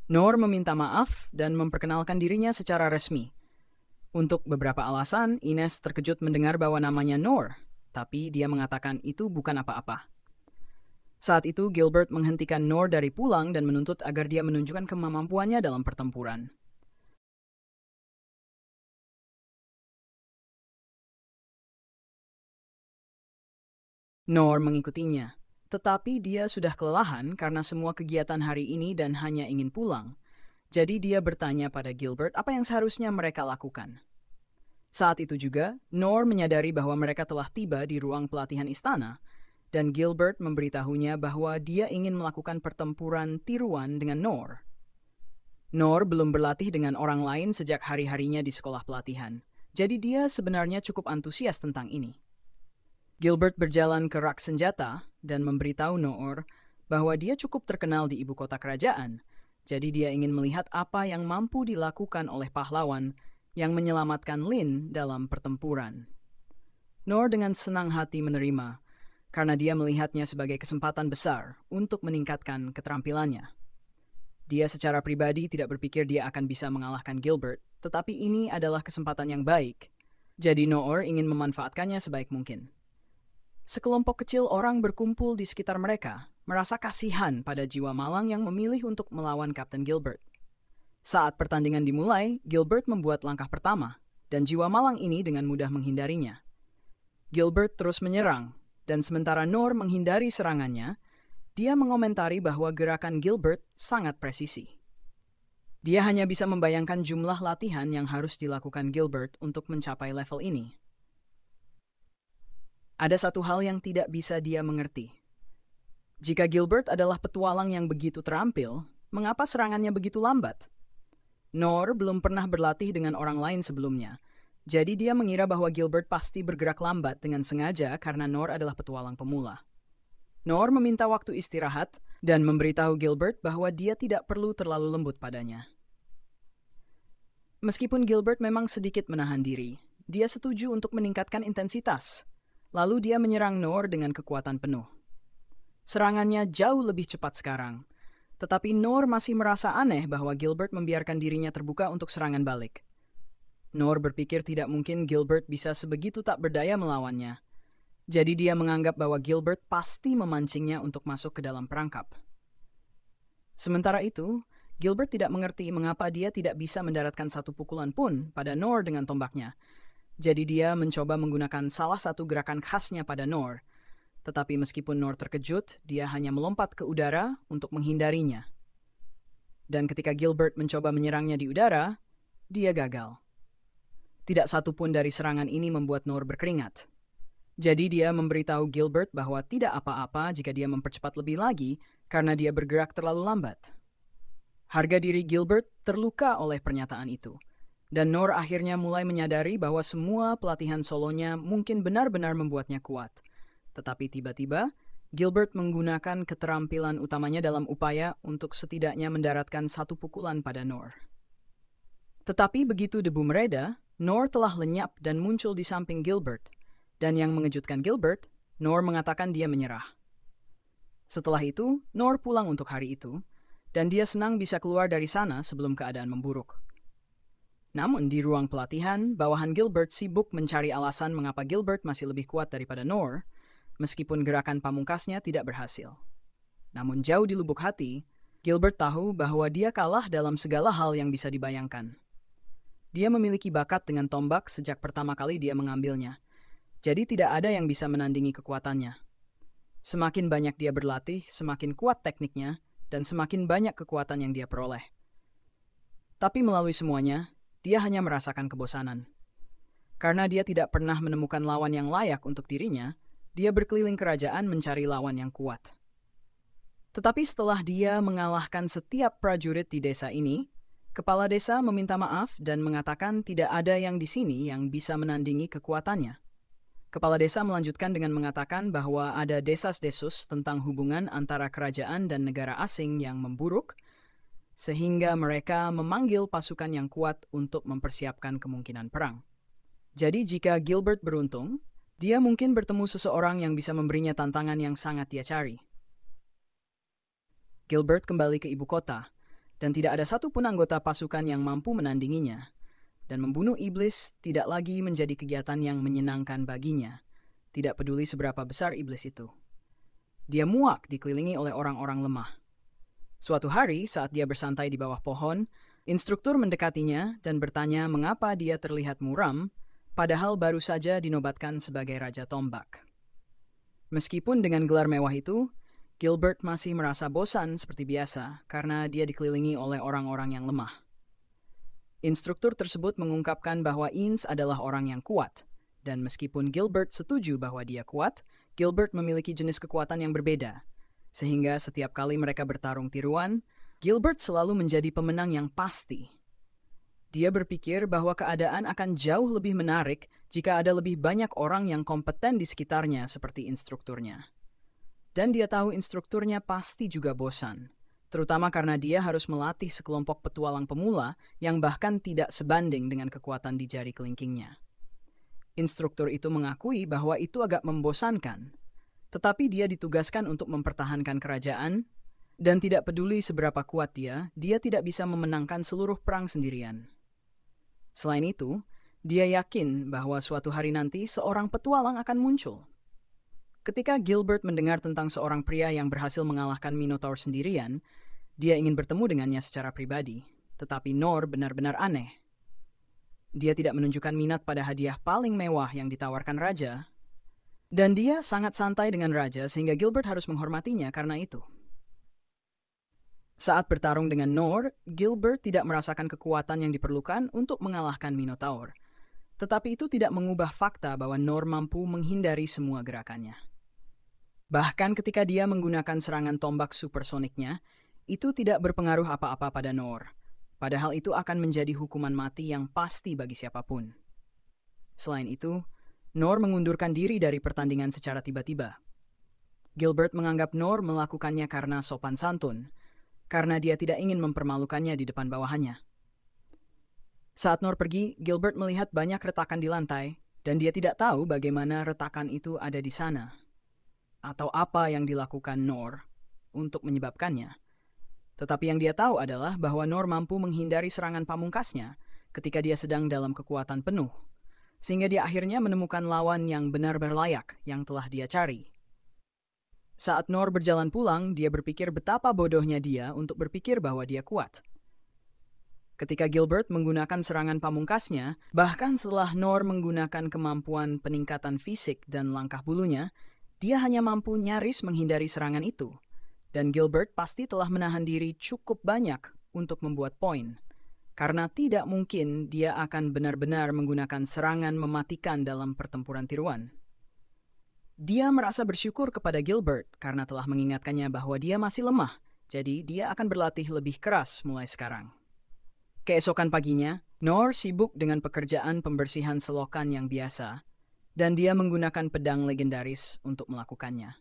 Noor meminta maaf dan memperkenalkan dirinya secara resmi. Untuk beberapa alasan, Ines terkejut mendengar bahwa namanya Noor, tapi dia mengatakan itu bukan apa-apa. Saat itu, Gilbert menghentikan Noor dari pulang dan menuntut agar dia menunjukkan kemampuannya dalam pertempuran. Noor mengikutinya, tetapi dia sudah kelelahan karena semua kegiatan hari ini dan hanya ingin pulang. Jadi dia bertanya pada Gilbert apa yang seharusnya mereka lakukan. Saat itu juga, Noor menyadari bahwa mereka telah tiba di ruang pelatihan istana, dan Gilbert memberitahunya bahwa dia ingin melakukan pertempuran tiruan dengan Noor. Noor belum berlatih dengan orang lain sejak hari-harinya di sekolah pelatihan, jadi dia sebenarnya cukup antusias tentang ini. Gilbert berjalan ke rak senjata dan memberitahu Noor bahwa dia cukup terkenal di ibu kota kerajaan, jadi dia ingin melihat apa yang mampu dilakukan oleh pahlawan yang menyelamatkan Lin dalam pertempuran. Noor dengan senang hati menerima, karena dia melihatnya sebagai kesempatan besar untuk meningkatkan keterampilannya. Dia secara pribadi tidak berpikir dia akan bisa mengalahkan Gilbert, tetapi ini adalah kesempatan yang baik. Jadi Noor ingin memanfaatkannya sebaik mungkin. Sekelompok kecil orang berkumpul di sekitar mereka, merasa kasihan pada jiwa malang yang memilih untuk melawan Kapten Gilbert. Saat pertandingan dimulai, Gilbert membuat langkah pertama, dan jiwa malang ini dengan mudah menghindarinya. Gilbert terus menyerang, dan sementara Noor menghindari serangannya, dia mengomentari bahwa gerakan Gilbert sangat presisi. Dia hanya bisa membayangkan jumlah latihan yang harus dilakukan Gilbert untuk mencapai level ini. Ada satu hal yang tidak bisa dia mengerti. Jika Gilbert adalah petualang yang begitu terampil, mengapa serangannya begitu lambat? Noor belum pernah berlatih dengan orang lain sebelumnya, jadi dia mengira bahwa Gilbert pasti bergerak lambat dengan sengaja karena Noor adalah petualang pemula. Noor meminta waktu istirahat dan memberitahu Gilbert bahwa dia tidak perlu terlalu lembut padanya. Meskipun Gilbert memang sedikit menahan diri, dia setuju untuk meningkatkan intensitas. Lalu dia menyerang Noor dengan kekuatan penuh. Serangannya jauh lebih cepat sekarang, tetapi Noor masih merasa aneh bahwa Gilbert membiarkan dirinya terbuka untuk serangan balik. Noor berpikir tidak mungkin Gilbert bisa sebegitu tak berdaya melawannya. Jadi dia menganggap bahwa Gilbert pasti memancingnya untuk masuk ke dalam perangkap. Sementara itu, Gilbert tidak mengerti mengapa dia tidak bisa mendaratkan satu pukulan pun pada Noor dengan tombaknya. Jadi dia mencoba menggunakan salah satu gerakan khasnya pada Noor. Tetapi meskipun Noor terkejut, dia hanya melompat ke udara untuk menghindarinya. Dan ketika Gilbert mencoba menyerangnya di udara, dia gagal. Tidak satu pun dari serangan ini membuat Noor berkeringat. Jadi dia memberitahu Gilbert bahwa tidak apa-apa jika dia mempercepat lebih lagi karena dia bergerak terlalu lambat. Harga diri Gilbert terluka oleh pernyataan itu. Dan Noor akhirnya mulai menyadari bahwa semua pelatihan solonya mungkin benar-benar membuatnya kuat. Tetapi tiba-tiba, Gilbert menggunakan keterampilan utamanya dalam upaya untuk setidaknya mendaratkan satu pukulan pada Noor. Tetapi begitu debu mereda, Noor telah lenyap dan muncul di samping Gilbert. Dan yang mengejutkan Gilbert, Noor mengatakan dia menyerah. Setelah itu, Noor pulang untuk hari itu, dan dia senang bisa keluar dari sana sebelum keadaan memburuk. Namun di ruang pelatihan, bawahan Gilbert sibuk mencari alasan mengapa Gilbert masih lebih kuat daripada Noor, meskipun gerakan pamungkasnya tidak berhasil. Namun jauh di lubuk hati, Gilbert tahu bahwa dia kalah dalam segala hal yang bisa dibayangkan. Dia memiliki bakat dengan tombak sejak pertama kali dia mengambilnya, jadi tidak ada yang bisa menandingi kekuatannya. Semakin banyak dia berlatih, semakin kuat tekniknya, dan semakin banyak kekuatan yang dia peroleh. Tapi melalui semuanya, dia hanya merasakan kebosanan. Karena dia tidak pernah menemukan lawan yang layak untuk dirinya, dia berkeliling kerajaan mencari lawan yang kuat. Tetapi setelah dia mengalahkan setiap prajurit di desa ini, kepala desa meminta maaf dan mengatakan tidak ada yang di sini yang bisa menandingi kekuatannya. Kepala desa melanjutkan dengan mengatakan bahwa ada desas-desus tentang hubungan antara kerajaan dan negara asing yang memburuk, sehingga mereka memanggil pasukan yang kuat untuk mempersiapkan kemungkinan perang. Jadi jika Gilbert beruntung, dia mungkin bertemu seseorang yang bisa memberinya tantangan yang sangat dia cari. Gilbert kembali ke ibu kota, dan tidak ada satupun anggota pasukan yang mampu menandinginya. Dan membunuh iblis tidak lagi menjadi kegiatan yang menyenangkan baginya, tidak peduli seberapa besar iblis itu. Dia muak dikelilingi oleh orang-orang lemah. Suatu hari saat dia bersantai di bawah pohon, instruktur mendekatinya dan bertanya mengapa dia terlihat muram, padahal baru saja dinobatkan sebagai Raja Tombak. Meskipun dengan gelar mewah itu, Gilbert masih merasa bosan seperti biasa karena dia dikelilingi oleh orang-orang yang lemah. Instruktur tersebut mengungkapkan bahwa Ines adalah orang yang kuat, dan meskipun Gilbert setuju bahwa dia kuat, Gilbert memiliki jenis kekuatan yang berbeda. Sehingga setiap kali mereka bertarung tiruan, Gilbert selalu menjadi pemenang yang pasti. Dia berpikir bahwa keadaan akan jauh lebih menarik jika ada lebih banyak orang yang kompeten di sekitarnya seperti instrukturnya. Dan dia tahu instrukturnya pasti juga bosan, terutama karena dia harus melatih sekelompok petualang pemula yang bahkan tidak sebanding dengan kekuatan di jari kelingkingnya. Instruktur itu mengakui bahwa itu agak membosankan, tetapi dia ditugaskan untuk mempertahankan kerajaan, dan tidak peduli seberapa kuat dia tidak bisa memenangkan seluruh perang sendirian. Selain itu, dia yakin bahwa suatu hari nanti seorang petualang akan muncul. Ketika Gilbert mendengar tentang seorang pria yang berhasil mengalahkan Minotaur sendirian, dia ingin bertemu dengannya secara pribadi, tetapi Nor benar-benar aneh. Dia tidak menunjukkan minat pada hadiah paling mewah yang ditawarkan raja, dan dia sangat santai dengan raja sehingga Gilbert harus menghormatinya karena itu. Saat bertarung dengan Nor, Gilbert tidak merasakan kekuatan yang diperlukan untuk mengalahkan Minotaur. Tetapi itu tidak mengubah fakta bahwa Nor mampu menghindari semua gerakannya. Bahkan ketika dia menggunakan serangan tombak supersoniknya, itu tidak berpengaruh apa-apa pada Nor. Padahal itu akan menjadi hukuman mati yang pasti bagi siapapun. Selain itu, Nor mengundurkan diri dari pertandingan secara tiba-tiba. Gilbert menganggap Nor melakukannya karena sopan santun, karena dia tidak ingin mempermalukannya di depan bawahannya. Saat Nor pergi, Gilbert melihat banyak retakan di lantai, dan dia tidak tahu bagaimana retakan itu ada di sana, atau apa yang dilakukan Nor untuk menyebabkannya. Tetapi yang dia tahu adalah bahwa Nor mampu menghindari serangan pamungkasnya ketika dia sedang dalam kekuatan penuh, sehingga dia akhirnya menemukan lawan yang benar-benar layak yang telah dia cari. Saat Nor berjalan pulang, dia berpikir betapa bodohnya dia untuk berpikir bahwa dia kuat. Ketika Gilbert menggunakan serangan pamungkasnya, bahkan setelah Nor menggunakan kemampuan peningkatan fisik dan langkah bulunya, dia hanya mampu nyaris menghindari serangan itu. Dan Gilbert pasti telah menahan diri cukup banyak untuk membuat poin, karena tidak mungkin dia akan benar-benar menggunakan serangan mematikan dalam pertempuran tiruan. Dia merasa bersyukur kepada Gilbert karena telah mengingatkannya bahwa dia masih lemah, jadi dia akan berlatih lebih keras mulai sekarang. Keesokan paginya, Nor sibuk dengan pekerjaan pembersihan selokan yang biasa, dan dia menggunakan pedang legendaris untuk melakukannya.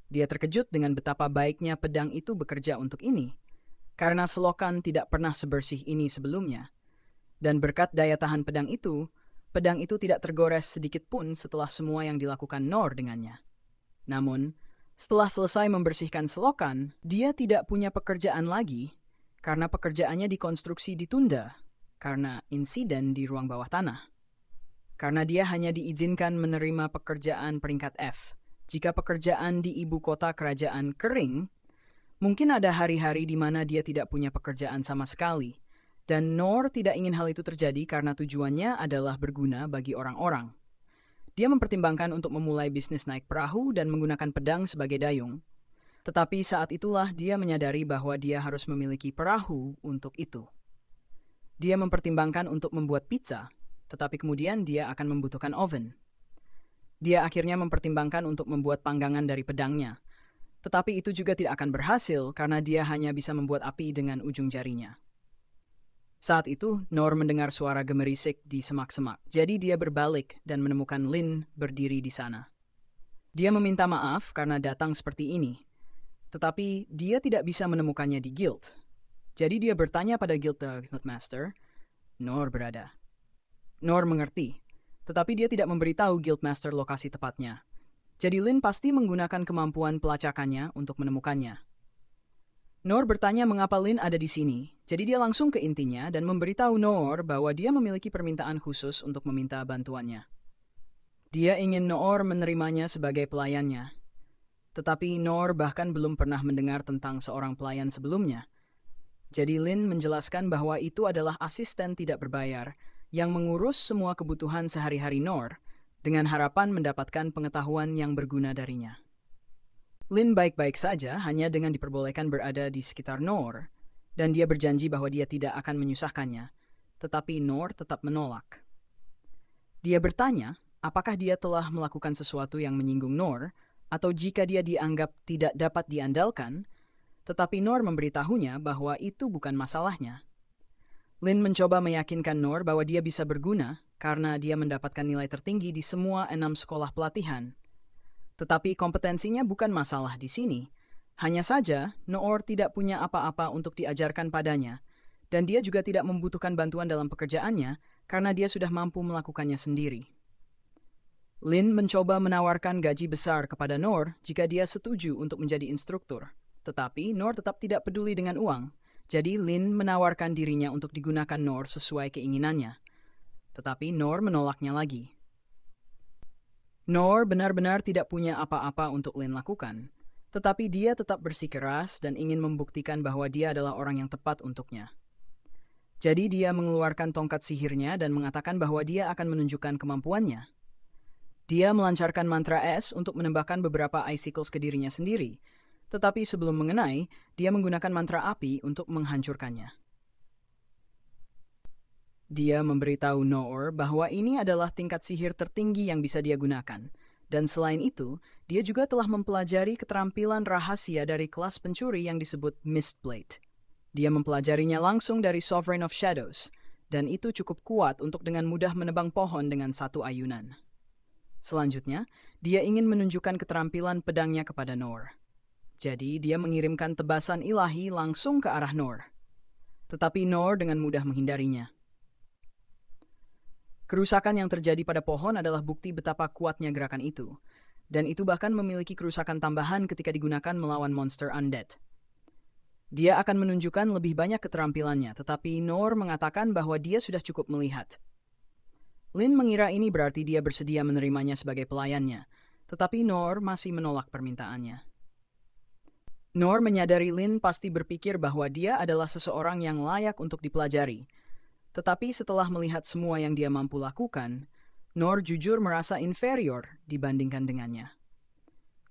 Dia terkejut dengan betapa baiknya pedang itu bekerja untuk ini, karena selokan tidak pernah sebersih ini sebelumnya. Dan berkat daya tahan pedang itu tidak tergores sedikit pun setelah semua yang dilakukan Nor dengannya. Namun, setelah selesai membersihkan selokan, dia tidak punya pekerjaan lagi karena pekerjaannya dikonstruksi ditunda karena insiden di ruang bawah tanah. Karena dia hanya diizinkan menerima pekerjaan peringkat F. Jika pekerjaan di ibu kota kerajaan kering, mungkin ada hari-hari di mana dia tidak punya pekerjaan sama sekali. Dan Nor tidak ingin hal itu terjadi karena tujuannya adalah berguna bagi orang-orang. Dia mempertimbangkan untuk memulai bisnis naik perahu dan menggunakan pedang sebagai dayung. Tetapi saat itulah dia menyadari bahwa dia harus memiliki perahu untuk itu. Dia mempertimbangkan untuk membuat pizza, tetapi kemudian dia akan membutuhkan oven. Dia akhirnya mempertimbangkan untuk membuat panggangan dari pedangnya. Tetapi itu juga tidak akan berhasil karena dia hanya bisa membuat api dengan ujung jarinya. Saat itu, Nor mendengar suara gemerisik di semak-semak. Jadi dia berbalik dan menemukan Lin berdiri di sana. Dia meminta maaf karena datang seperti ini. Tetapi dia tidak bisa menemukannya di guild. Jadi dia bertanya pada guild Guildmaster, Nor berada. Nor mengerti, tetapi dia tidak memberitahu Guildmaster lokasi tepatnya. Jadi Lin pasti menggunakan kemampuan pelacakannya untuk menemukannya. Nor bertanya mengapa Lin ada di sini, jadi dia langsung ke intinya dan memberitahu Nor bahwa dia memiliki permintaan khusus untuk meminta bantuannya. Dia ingin Nor menerimanya sebagai pelayannya. Tetapi Nor bahkan belum pernah mendengar tentang seorang pelayan sebelumnya. Jadi Lin menjelaskan bahwa itu adalah asisten tidak berbayar yang mengurus semua kebutuhan sehari-hari Nor dengan harapan mendapatkan pengetahuan yang berguna darinya. Lin baik-baik saja hanya dengan diperbolehkan berada di sekitar Nor, dan dia berjanji bahwa dia tidak akan menyusahkannya, tetapi Nor tetap menolak. Dia bertanya apakah dia telah melakukan sesuatu yang menyinggung Nor, atau jika dia dianggap tidak dapat diandalkan, tetapi Nor memberitahunya bahwa itu bukan masalahnya. Lin mencoba meyakinkan Noor bahwa dia bisa berguna karena dia mendapatkan nilai tertinggi di semua 6 sekolah pelatihan. Tetapi kompetensinya bukan masalah di sini. Hanya saja, Noor tidak punya apa-apa untuk diajarkan padanya, dan dia juga tidak membutuhkan bantuan dalam pekerjaannya karena dia sudah mampu melakukannya sendiri. Lin mencoba menawarkan gaji besar kepada Noor jika dia setuju untuk menjadi instruktur. Tetapi Noor tetap tidak peduli dengan uang, jadi Lin menawarkan dirinya untuk digunakan Noor sesuai keinginannya. Tetapi Noor menolaknya lagi. Noor benar-benar tidak punya apa-apa untuk Lin lakukan, tetapi dia tetap bersikeras dan ingin membuktikan bahwa dia adalah orang yang tepat untuknya. Jadi dia mengeluarkan tongkat sihirnya dan mengatakan bahwa dia akan menunjukkan kemampuannya. Dia melancarkan mantra es untuk menembakkan beberapa icicles ke dirinya sendiri, tetapi sebelum mengenai, dia menggunakan mantra api untuk menghancurkannya. Dia memberitahu Noor bahwa ini adalah tingkat sihir tertinggi yang bisa dia gunakan. Dan selain itu, dia juga telah mempelajari keterampilan rahasia dari kelas pencuri yang disebut Mistblade. Dia mempelajarinya langsung dari Sovereign of Shadows, dan itu cukup kuat untuk dengan mudah menebang pohon dengan satu ayunan. Selanjutnya, dia ingin menunjukkan keterampilan pedangnya kepada Noor. Jadi, dia mengirimkan tebasan ilahi langsung ke arah Noor. Tetapi Noor dengan mudah menghindarinya. Kerusakan yang terjadi pada pohon adalah bukti betapa kuatnya gerakan itu, dan itu bahkan memiliki kerusakan tambahan ketika digunakan melawan monster undead. Dia akan menunjukkan lebih banyak keterampilannya, tetapi Noor mengatakan bahwa dia sudah cukup melihat. Lin mengira ini berarti dia bersedia menerimanya sebagai pelayannya, tetapi Noor masih menolak permintaannya. Noor menyadari Lin pasti berpikir bahwa dia adalah seseorang yang layak untuk dipelajari. Tetapi setelah melihat semua yang dia mampu lakukan, Noor jujur merasa inferior dibandingkan dengannya.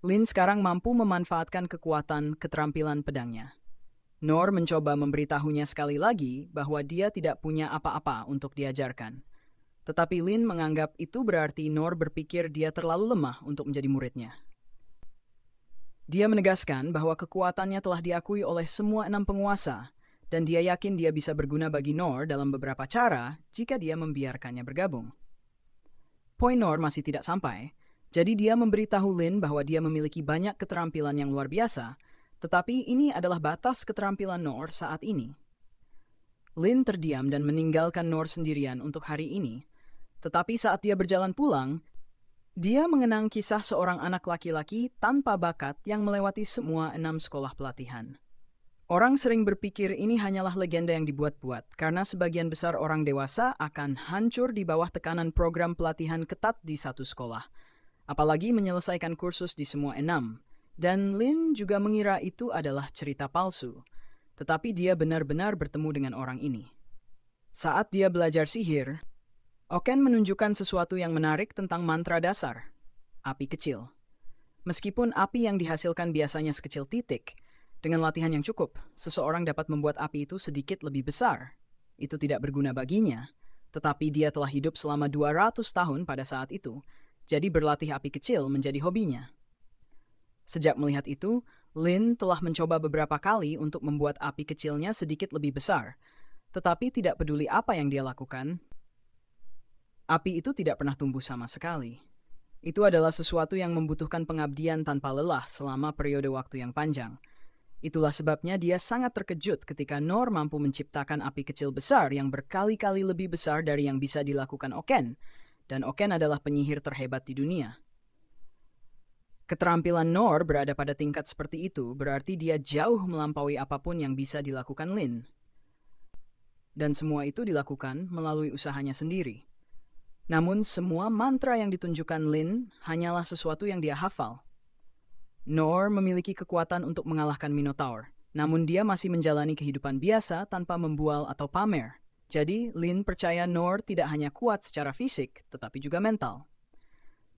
Lin sekarang mampu memanfaatkan kekuatan keterampilan pedangnya. Noor mencoba memberitahunya sekali lagi bahwa dia tidak punya apa-apa untuk diajarkan. Tetapi Lin menganggap itu berarti Noor berpikir dia terlalu lemah untuk menjadi muridnya. Dia menegaskan bahwa kekuatannya telah diakui oleh semua 6 penguasa, dan dia yakin dia bisa berguna bagi Noor dalam beberapa cara jika dia membiarkannya bergabung. Poin Noor masih tidak sampai, jadi dia memberitahu Lin bahwa dia memiliki banyak keterampilan yang luar biasa, tetapi ini adalah batas keterampilan Noor saat ini. Lin terdiam dan meninggalkan Noor sendirian untuk hari ini, tetapi saat dia berjalan pulang, dia mengenang kisah seorang anak laki-laki tanpa bakat yang melewati semua 6 sekolah pelatihan. Orang sering berpikir ini hanyalah legenda yang dibuat-buat, karena sebagian besar orang dewasa akan hancur di bawah tekanan program pelatihan ketat di satu sekolah, apalagi menyelesaikan kursus di semua 6. Dan Lin juga mengira itu adalah cerita palsu, tetapi dia benar-benar bertemu dengan orang ini. Saat dia belajar sihir, Oken menunjukkan sesuatu yang menarik tentang mantra dasar, api kecil. Meskipun api yang dihasilkan biasanya sekecil titik, dengan latihan yang cukup, seseorang dapat membuat api itu sedikit lebih besar. Itu tidak berguna baginya, tetapi dia telah hidup selama 200 tahun pada saat itu, jadi berlatih api kecil menjadi hobinya. Sejak melihat itu, Lin telah mencoba beberapa kali untuk membuat api kecilnya sedikit lebih besar, tetapi tidak peduli apa yang dia lakukan, api itu tidak pernah tumbuh sama sekali. Itu adalah sesuatu yang membutuhkan pengabdian tanpa lelah selama periode waktu yang panjang. Itulah sebabnya dia sangat terkejut ketika Noor mampu menciptakan api kecil besar yang berkali-kali lebih besar dari yang bisa dilakukan Oken, dan Oken adalah penyihir terhebat di dunia. Keterampilan Noor berada pada tingkat seperti itu berarti dia jauh melampaui apapun yang bisa dilakukan Lin. Dan semua itu dilakukan melalui usahanya sendiri. Namun semua mantra yang ditunjukkan Lin hanyalah sesuatu yang dia hafal. Noor memiliki kekuatan untuk mengalahkan Minotaur, namun dia masih menjalani kehidupan biasa tanpa membual atau pamer. Jadi, Lin percaya Noor tidak hanya kuat secara fisik, tetapi juga mental.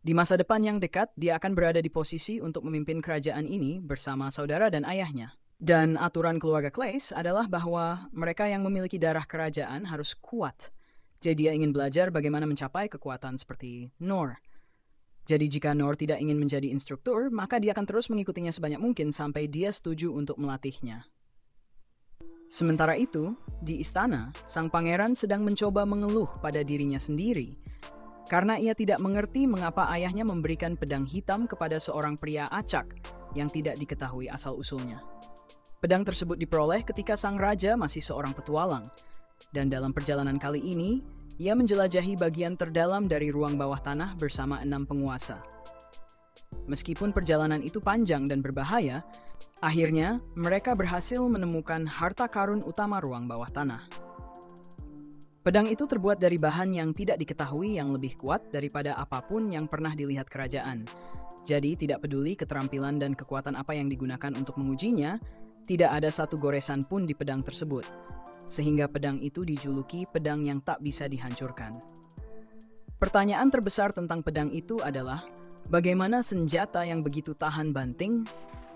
Di masa depan yang dekat, dia akan berada di posisi untuk memimpin kerajaan ini bersama saudara dan ayahnya. Dan aturan keluarga Clays adalah bahwa mereka yang memiliki darah kerajaan harus kuat. Jadi dia ingin belajar bagaimana mencapai kekuatan seperti Noor. Jadi jika Noor tidak ingin menjadi instruktur, maka dia akan terus mengikutinya sebanyak mungkin sampai dia setuju untuk melatihnya. Sementara itu, Di istana, sang pangeran sedang mencoba mengeluh pada dirinya sendiri karena ia tidak mengerti mengapa ayahnya memberikan pedang hitam kepada seorang pria acak yang tidak diketahui asal-usulnya. Pedang tersebut diperoleh ketika sang raja masih seorang petualang, dan dalam perjalanan kali ini, ia menjelajahi bagian terdalam dari ruang bawah tanah bersama 6 penguasa. Meskipun perjalanan itu panjang dan berbahaya, akhirnya mereka berhasil menemukan harta karun utama ruang bawah tanah. Pedang itu terbuat dari bahan yang tidak diketahui yang lebih kuat daripada apapun yang pernah dilihat kerajaan. Jadi tidak peduli keterampilan dan kekuatan apa yang digunakan untuk mengujinya, tidak ada satu goresan pun di pedang tersebut. Sehingga pedang itu dijuluki pedang yang tak bisa dihancurkan. Pertanyaan terbesar tentang pedang itu adalah, bagaimana senjata yang begitu tahan banting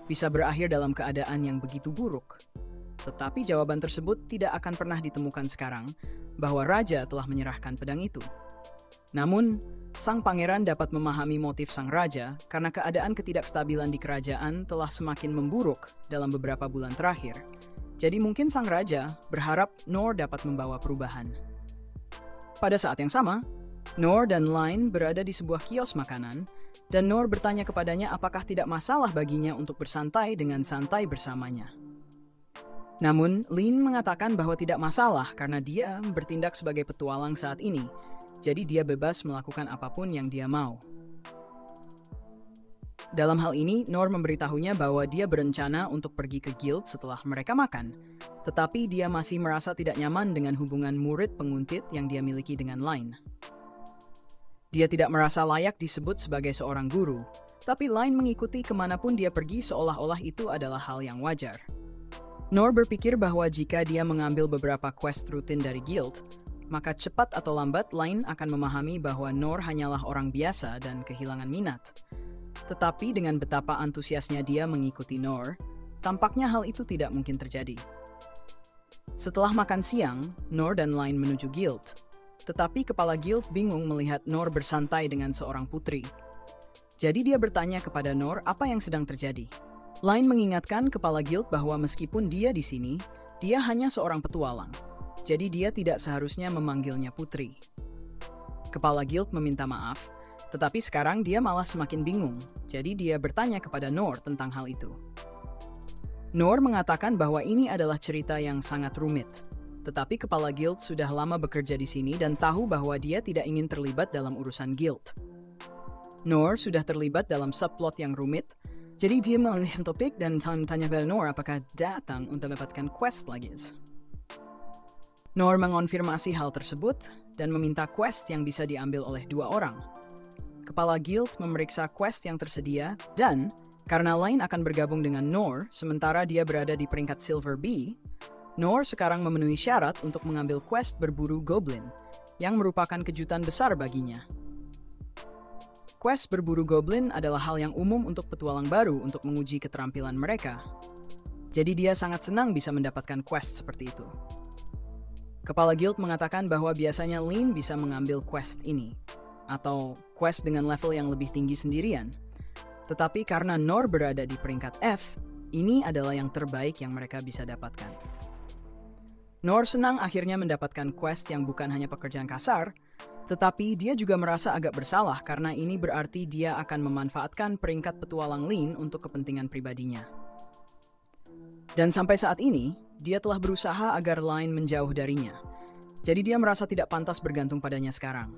bisa berakhir dalam keadaan yang begitu buruk? Tetapi jawaban tersebut tidak akan pernah ditemukan sekarang, bahwa raja telah menyerahkan pedang itu. Namun, sang pangeran dapat memahami motif sang raja karena keadaan ketidakstabilan di kerajaan telah semakin memburuk dalam beberapa bulan terakhir. Jadi mungkin sang raja berharap Noor dapat membawa perubahan. Pada saat yang sama, Noor dan Line berada di sebuah kios makanan, dan Noor bertanya kepadanya apakah tidak masalah baginya untuk bersantai dengan santai bersamanya. Namun, Line mengatakan bahwa tidak masalah karena dia bertindak sebagai petualang saat ini, jadi dia bebas melakukan apapun yang dia mau. Dalam hal ini, Noor memberitahunya bahwa dia berencana untuk pergi ke guild setelah mereka makan, tetapi dia masih merasa tidak nyaman dengan hubungan murid penguntit yang dia miliki dengan Line. Dia tidak merasa layak disebut sebagai seorang guru, tapi Line mengikuti kemanapun dia pergi seolah-olah itu adalah hal yang wajar. Noor berpikir bahwa jika dia mengambil beberapa quest rutin dari guild, maka cepat atau lambat Line akan memahami bahwa Noor hanyalah orang biasa dan kehilangan minat. Tetapi dengan betapa antusiasnya dia mengikuti Noor, tampaknya hal itu tidak mungkin terjadi. Setelah makan siang, Noor dan Line menuju guild. Tetapi kepala guild bingung melihat Noor bersantai dengan seorang putri. Jadi dia bertanya kepada Noor apa yang sedang terjadi. Line mengingatkan kepala guild bahwa meskipun dia di sini, dia hanya seorang petualang. Jadi dia tidak seharusnya memanggilnya putri. Kepala guild meminta maaf, tetapi sekarang dia malah semakin bingung, jadi dia bertanya kepada Noor tentang hal itu. Noor mengatakan bahwa ini adalah cerita yang sangat rumit, tetapi kepala guild sudah lama bekerja di sini dan tahu bahwa dia tidak ingin terlibat dalam urusan guild. Noor sudah terlibat dalam subplot yang rumit, jadi dia mengalihkan topik dan tanya kepada Noor apakah datang untuk mendapatkan quest lagi. Noor mengonfirmasi hal tersebut dan meminta quest yang bisa diambil oleh 2 orang. Kepala guild memeriksa quest yang tersedia dan, karena Line akan bergabung dengan Noor sementara dia berada di peringkat Silver B, Noor sekarang memenuhi syarat untuk mengambil quest berburu Goblin, yang merupakan kejutan besar baginya. Quest berburu Goblin adalah hal yang umum untuk petualang baru untuk menguji keterampilan mereka. Jadi dia sangat senang bisa mendapatkan quest seperti itu. Kepala guild mengatakan bahwa biasanya Line bisa mengambil quest ini, atau quest dengan level yang lebih tinggi sendirian. Tetapi karena Noor berada di peringkat F, ini adalah yang terbaik yang mereka bisa dapatkan. Noor senang akhirnya mendapatkan quest yang bukan hanya pekerjaan kasar, tetapi dia juga merasa agak bersalah karena ini berarti dia akan memanfaatkan peringkat petualang Line untuk kepentingan pribadinya. Dan sampai saat ini, dia telah berusaha agar Line menjauh darinya. Jadi dia merasa tidak pantas bergantung padanya sekarang.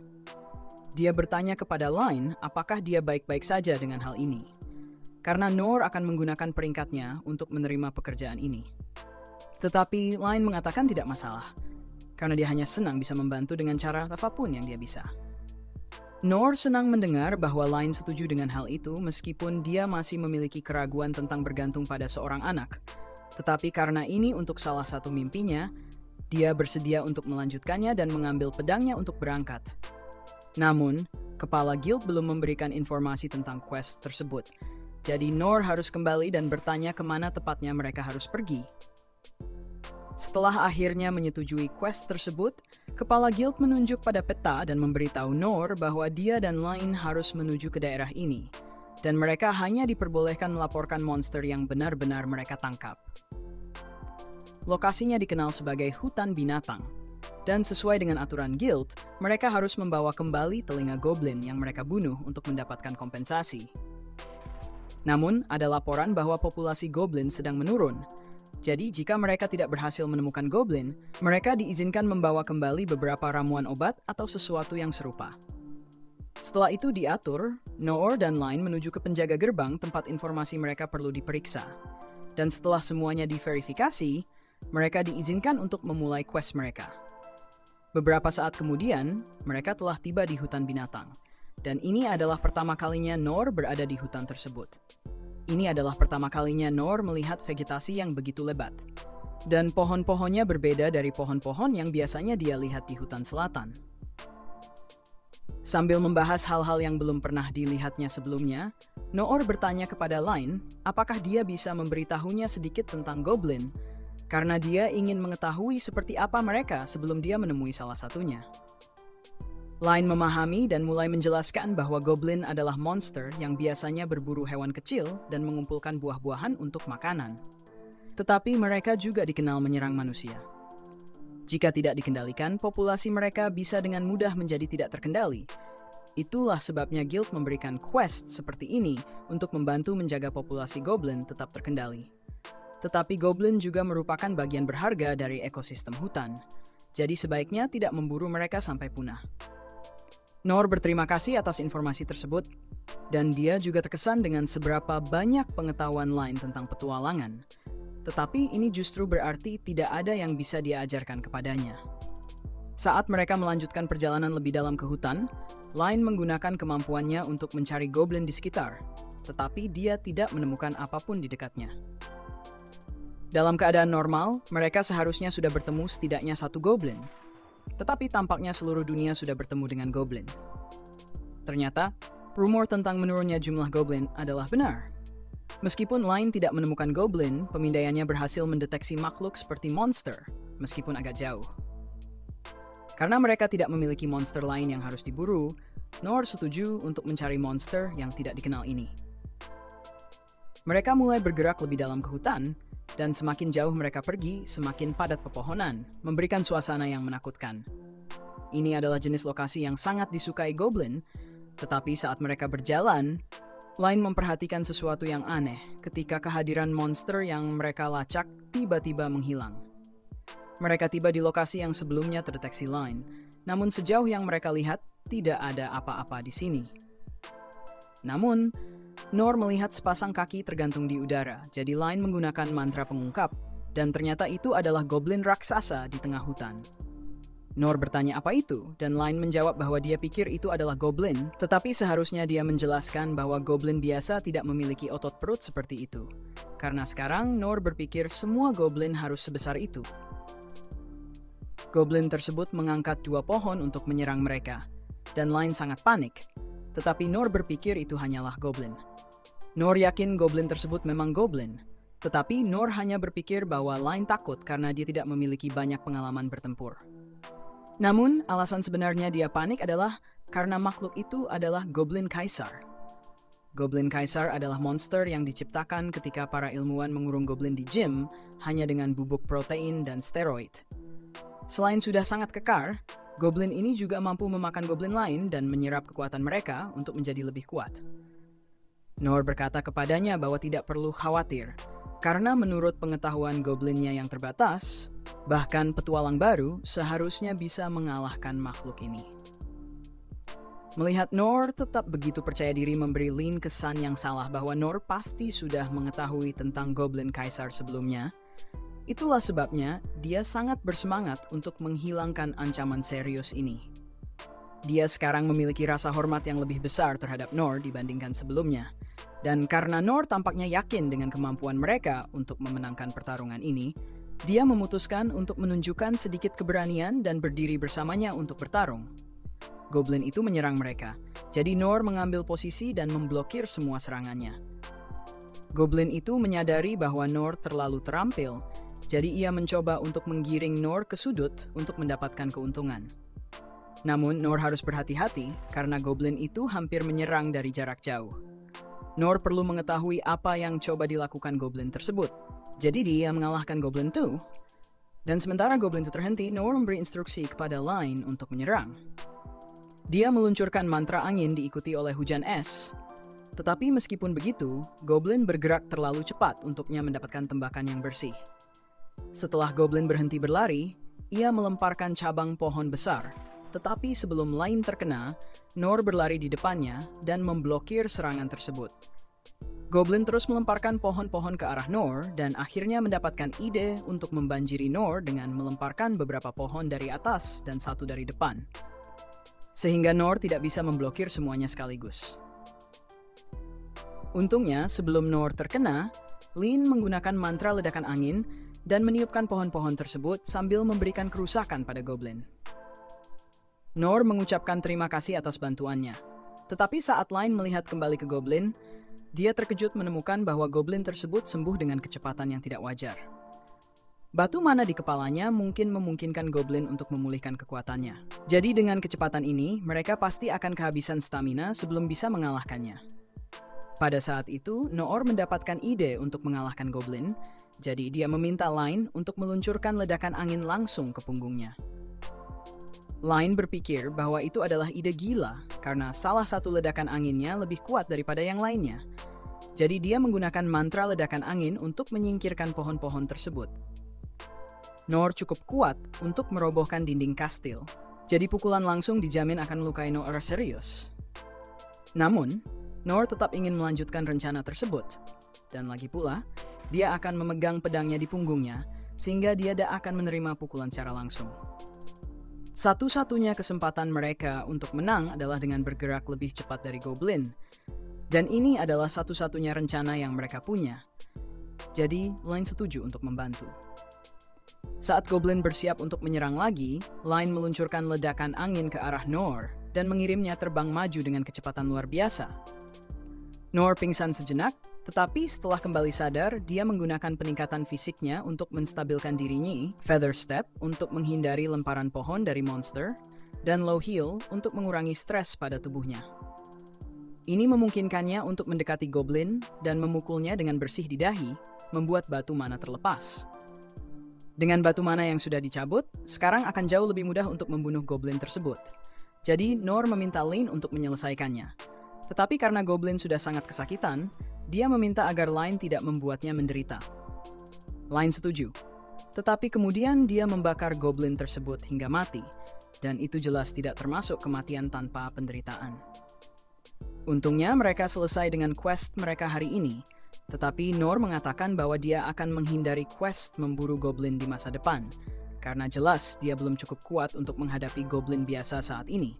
Dia bertanya kepada Line apakah dia baik-baik saja dengan hal ini. Karena Noor akan menggunakan peringkatnya untuk menerima pekerjaan ini. Tetapi Line mengatakan tidak masalah, karena dia hanya senang bisa membantu dengan cara apapun yang dia bisa. Noor senang mendengar bahwa Line setuju dengan hal itu meskipun dia masih memiliki keraguan tentang bergantung pada seorang anak. Tetapi karena ini untuk salah satu mimpinya, dia bersedia untuk melanjutkannya dan mengambil pedangnya untuk berangkat. Namun, kepala guild belum memberikan informasi tentang quest tersebut. Jadi Noor harus kembali dan bertanya kemana tepatnya mereka harus pergi. Setelah akhirnya menyetujui quest tersebut, kepala guild menunjuk pada peta dan memberitahu Noor bahwa dia dan Line harus menuju ke daerah ini. Dan mereka hanya diperbolehkan melaporkan monster yang benar-benar mereka tangkap. Lokasinya dikenal sebagai hutan binatang. Dan sesuai dengan aturan guild, mereka harus membawa kembali telinga goblin yang mereka bunuh untuk mendapatkan kompensasi. Namun, ada laporan bahwa populasi goblin sedang menurun. Jadi, jika mereka tidak berhasil menemukan goblin, mereka diizinkan membawa kembali beberapa ramuan obat atau sesuatu yang serupa. Setelah itu diatur, Noor dan Line menuju ke penjaga gerbang tempat informasi mereka perlu diperiksa. Dan setelah semuanya diverifikasi, mereka diizinkan untuk memulai quest mereka. Beberapa saat kemudian, mereka telah tiba di hutan binatang. Dan ini adalah pertama kalinya Noor berada di hutan tersebut. Ini adalah pertama kalinya Noor melihat vegetasi yang begitu lebat. Dan pohon-pohonnya berbeda dari pohon-pohon yang biasanya dia lihat di hutan selatan. Sambil membahas hal-hal yang belum pernah dilihatnya sebelumnya, Noor bertanya kepada Line apakah dia bisa memberitahunya sedikit tentang goblin, karena dia ingin mengetahui seperti apa mereka sebelum dia menemui salah satunya. Line memahami dan mulai menjelaskan bahwa goblin adalah monster yang biasanya berburu hewan kecil dan mengumpulkan buah-buahan untuk makanan. Tetapi mereka juga dikenal menyerang manusia. Jika tidak dikendalikan, populasi mereka bisa dengan mudah menjadi tidak terkendali. Itulah sebabnya guild memberikan quest seperti ini untuk membantu menjaga populasi goblin tetap terkendali. Tetapi goblin juga merupakan bagian berharga dari ekosistem hutan. Jadi sebaiknya tidak memburu mereka sampai punah. Noor berterima kasih atas informasi tersebut, dan dia juga terkesan dengan seberapa banyak pengetahuan Line tentang petualangan. Tetapi ini justru berarti tidak ada yang bisa dia ajarkan kepadanya. Saat mereka melanjutkan perjalanan lebih dalam ke hutan, Line menggunakan kemampuannya untuk mencari goblin di sekitar, tetapi dia tidak menemukan apapun di dekatnya. Dalam keadaan normal, mereka seharusnya sudah bertemu setidaknya satu goblin. Tetapi tampaknya seluruh dunia sudah bertemu dengan goblin. Ternyata, rumor tentang menurunnya jumlah goblin adalah benar. Meskipun Line tidak menemukan goblin, pemindaiannya berhasil mendeteksi makhluk seperti monster, meskipun agak jauh. Karena mereka tidak memiliki monster lain yang harus diburu, Noor setuju untuk mencari monster yang tidak dikenal ini. Mereka mulai bergerak lebih dalam ke hutan, dan semakin jauh mereka pergi, semakin padat pepohonan, memberikan suasana yang menakutkan. Ini adalah jenis lokasi yang sangat disukai goblin, tetapi saat mereka berjalan, Line memperhatikan sesuatu yang aneh ketika kehadiran monster yang mereka lacak tiba-tiba menghilang. Mereka tiba di lokasi yang sebelumnya terdeteksi Line, namun sejauh yang mereka lihat, tidak ada apa-apa di sini. Namun, Noor melihat sepasang kaki tergantung di udara, jadi Line menggunakan mantra pengungkap, dan ternyata itu adalah goblin raksasa di tengah hutan. Noor bertanya apa itu, dan Line menjawab bahwa dia pikir itu adalah goblin, tetapi seharusnya dia menjelaskan bahwa goblin biasa tidak memiliki otot perut seperti itu. Karena sekarang Noor berpikir semua goblin harus sebesar itu. Goblin tersebut mengangkat dua pohon untuk menyerang mereka, dan Line sangat panik. Tetapi Noor berpikir itu hanyalah goblin. Noor yakin goblin tersebut memang goblin, tetapi Noor hanya berpikir bahwa Line takut karena dia tidak memiliki banyak pengalaman bertempur. Namun, alasan sebenarnya dia panik adalah karena makhluk itu adalah Goblin Kaisar. Goblin Kaisar adalah monster yang diciptakan ketika para ilmuwan mengurung goblin di gym hanya dengan bubuk protein dan steroid. Selain sudah sangat kekar, goblin ini juga mampu memakan goblin lain dan menyerap kekuatan mereka untuk menjadi lebih kuat. Noor berkata kepadanya bahwa tidak perlu khawatir, karena menurut pengetahuan goblinnya yang terbatas, bahkan petualang baru seharusnya bisa mengalahkan makhluk ini. Melihat Noor tetap begitu percaya diri memberi Lin kesan yang salah bahwa Noor pasti sudah mengetahui tentang Goblin Kaisar sebelumnya, itulah sebabnya dia sangat bersemangat untuk menghilangkan ancaman serius ini. Dia sekarang memiliki rasa hormat yang lebih besar terhadap Noor dibandingkan sebelumnya. Dan karena Noor tampaknya yakin dengan kemampuan mereka untuk memenangkan pertarungan ini, dia memutuskan untuk menunjukkan sedikit keberanian dan berdiri bersamanya untuk bertarung. Goblin itu menyerang mereka, jadi Noor mengambil posisi dan memblokir semua serangannya. Goblin itu menyadari bahwa Noor terlalu terampil, jadi ia mencoba untuk menggiring Noor ke sudut untuk mendapatkan keuntungan. Namun Noor harus berhati-hati karena goblin itu hampir menyerang dari jarak jauh. Noor perlu mengetahui apa yang coba dilakukan goblin tersebut. Jadi dia mengalahkan goblin itu, Dan sementara goblin itu terhenti, Noor memberi instruksi kepada Line untuk menyerang. Dia meluncurkan mantra angin diikuti oleh hujan es. Tetapi meskipun begitu, goblin bergerak terlalu cepat untuknya mendapatkan tembakan yang bersih. Setelah goblin berhenti berlari, ia melemparkan cabang pohon besar. Tetapi sebelum Line terkena, Noor berlari di depannya dan memblokir serangan tersebut. Goblin terus melemparkan pohon-pohon ke arah Noor dan akhirnya mendapatkan ide untuk membanjiri Noor dengan melemparkan beberapa pohon dari atas dan satu dari depan. Sehingga Noor tidak bisa memblokir semuanya sekaligus. Untungnya, sebelum Noor terkena, Lin menggunakan mantra ledakan angin dan meniupkan pohon-pohon tersebut sambil memberikan kerusakan pada goblin. Noor mengucapkan terima kasih atas bantuannya. Tetapi saat Line melihat kembali ke goblin, dia terkejut menemukan bahwa goblin tersebut sembuh dengan kecepatan yang tidak wajar. Batu mana di kepalanya mungkin memungkinkan goblin untuk memulihkan kekuatannya. Jadi dengan kecepatan ini, mereka pasti akan kehabisan stamina sebelum bisa mengalahkannya. Pada saat itu, Noor mendapatkan ide untuk mengalahkan goblin, jadi dia meminta Line untuk meluncurkan ledakan angin langsung ke punggungnya. Line berpikir bahwa itu adalah ide gila karena salah satu ledakan anginnya lebih kuat daripada yang lainnya. Jadi dia menggunakan mantra ledakan angin untuk menyingkirkan pohon-pohon tersebut. Noor cukup kuat untuk merobohkan dinding kastil. Jadi pukulan langsung dijamin akan melukai Noor serius. Namun, Noor tetap ingin melanjutkan rencana tersebut. Dan lagi pula, dia akan memegang pedangnya di punggungnya sehingga dia tidak akan menerima pukulan secara langsung. Satu-satunya kesempatan mereka untuk menang adalah dengan bergerak lebih cepat dari goblin. Dan ini adalah satu-satunya rencana yang mereka punya. Jadi, Line setuju untuk membantu. Saat goblin bersiap untuk menyerang lagi, Line meluncurkan ledakan angin ke arah Noor dan mengirimnya terbang maju dengan kecepatan luar biasa. Noor pingsan sejenak, tetapi setelah kembali sadar, dia menggunakan peningkatan fisiknya untuk menstabilkan dirinya, Feather Step untuk menghindari lemparan pohon dari monster, dan Low Heel untuk mengurangi stres pada tubuhnya. Ini memungkinkannya untuk mendekati goblin dan memukulnya dengan bersih di dahi, membuat batu mana terlepas. Dengan batu mana yang sudah dicabut, sekarang akan jauh lebih mudah untuk membunuh goblin tersebut. Jadi, Noor meminta Line untuk menyelesaikannya. Tetapi karena goblin sudah sangat kesakitan, dia meminta agar Line tidak membuatnya menderita. Line setuju. Tetapi kemudian dia membakar goblin tersebut hingga mati, dan itu jelas tidak termasuk kematian tanpa penderitaan. Untungnya mereka selesai dengan quest mereka hari ini, tetapi Noor mengatakan bahwa dia akan menghindari quest memburu goblin di masa depan, karena jelas dia belum cukup kuat untuk menghadapi goblin biasa saat ini.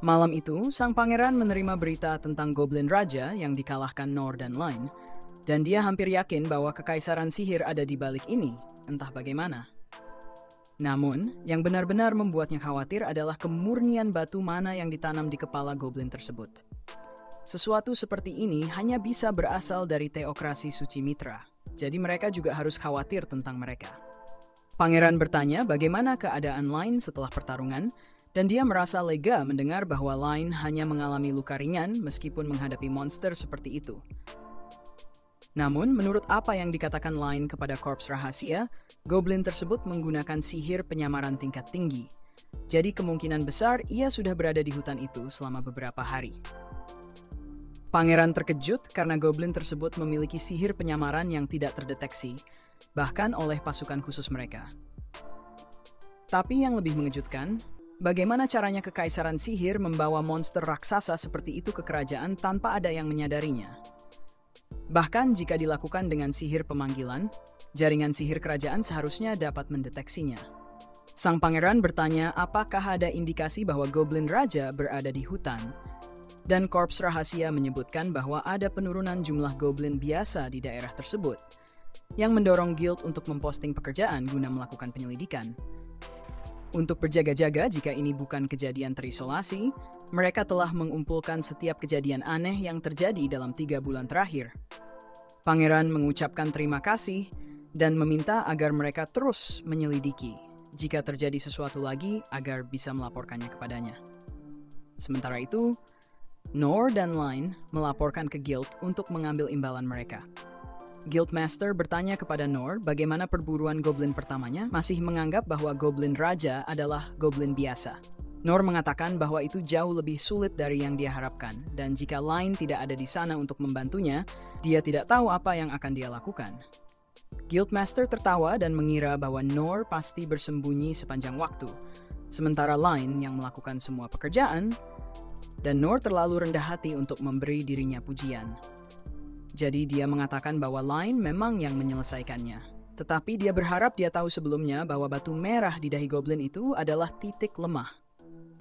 Malam itu, sang pangeran menerima berita tentang goblin raja yang dikalahkan Noor dan Line, dan dia hampir yakin bahwa kekaisaran sihir ada di balik ini, entah bagaimana. Namun, yang benar-benar membuatnya khawatir adalah kemurnian batu mana yang ditanam di kepala goblin tersebut. Sesuatu seperti ini hanya bisa berasal dari teokrasi Suci Mitra, jadi mereka juga harus khawatir tentang mereka. Pangeran bertanya bagaimana keadaan Line setelah pertarungan, dan dia merasa lega mendengar bahwa Line hanya mengalami luka ringan meskipun menghadapi monster seperti itu. Namun, menurut apa yang dikatakan Line kepada Korps Rahasia, goblin tersebut menggunakan sihir penyamaran tingkat tinggi. Jadi kemungkinan besar ia sudah berada di hutan itu selama beberapa hari. Pangeran terkejut karena goblin tersebut memiliki sihir penyamaran yang tidak terdeteksi, bahkan oleh pasukan khusus mereka. Tapi yang lebih mengejutkan, bagaimana caranya kekaisaran sihir membawa monster raksasa seperti itu ke kerajaan tanpa ada yang menyadarinya? Bahkan jika dilakukan dengan sihir pemanggilan, jaringan sihir kerajaan seharusnya dapat mendeteksinya. Sang pangeran bertanya apakah ada indikasi bahwa goblin raja berada di hutan, dan Korps Rahasia menyebutkan bahwa ada penurunan jumlah goblin biasa di daerah tersebut, yang mendorong guild untuk memposting pekerjaan guna melakukan penyelidikan. Untuk berjaga-jaga jika ini bukan kejadian terisolasi, mereka telah mengumpulkan setiap kejadian aneh yang terjadi dalam 3 bulan terakhir. Pangeran mengucapkan terima kasih dan meminta agar mereka terus menyelidiki jika terjadi sesuatu lagi agar bisa melaporkannya kepadanya. Sementara itu, Noor dan Line melaporkan ke guild untuk mengambil imbalan mereka. Guildmaster bertanya kepada Nor bagaimana perburuan goblin pertamanya masih menganggap bahwa goblin raja adalah goblin biasa. Nor mengatakan bahwa itu jauh lebih sulit dari yang dia harapkan, dan jika Line tidak ada di sana untuk membantunya, dia tidak tahu apa yang akan dia lakukan. Guildmaster tertawa dan mengira bahwa Nor pasti bersembunyi sepanjang waktu, sementara Line yang melakukan semua pekerjaan, dan Nor terlalu rendah hati untuk memberi dirinya pujian. Jadi dia mengatakan bahwa Line memang yang menyelesaikannya. Tetapi dia berharap dia tahu sebelumnya bahwa batu merah di dahi goblin itu adalah titik lemah.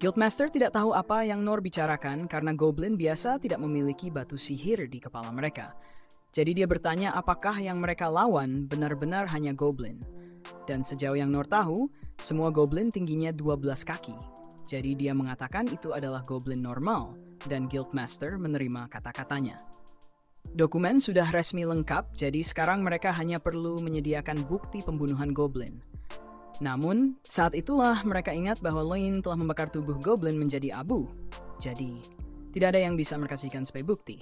Guildmaster tidak tahu apa yang Nor bicarakan karena goblin biasa tidak memiliki batu sihir di kepala mereka. Jadi dia bertanya apakah yang mereka lawan benar-benar hanya goblin. Dan sejauh yang Nor tahu, semua goblin tingginya 12 kaki. Jadi dia mengatakan itu adalah goblin normal, dan Guildmaster menerima kata-katanya. Dokumen sudah resmi lengkap, jadi sekarang mereka hanya perlu menyediakan bukti pembunuhan goblin. Namun, saat itulah mereka ingat bahwa Line telah membakar tubuh goblin menjadi abu. Jadi, tidak ada yang bisa mereka sajikan sebagai bukti.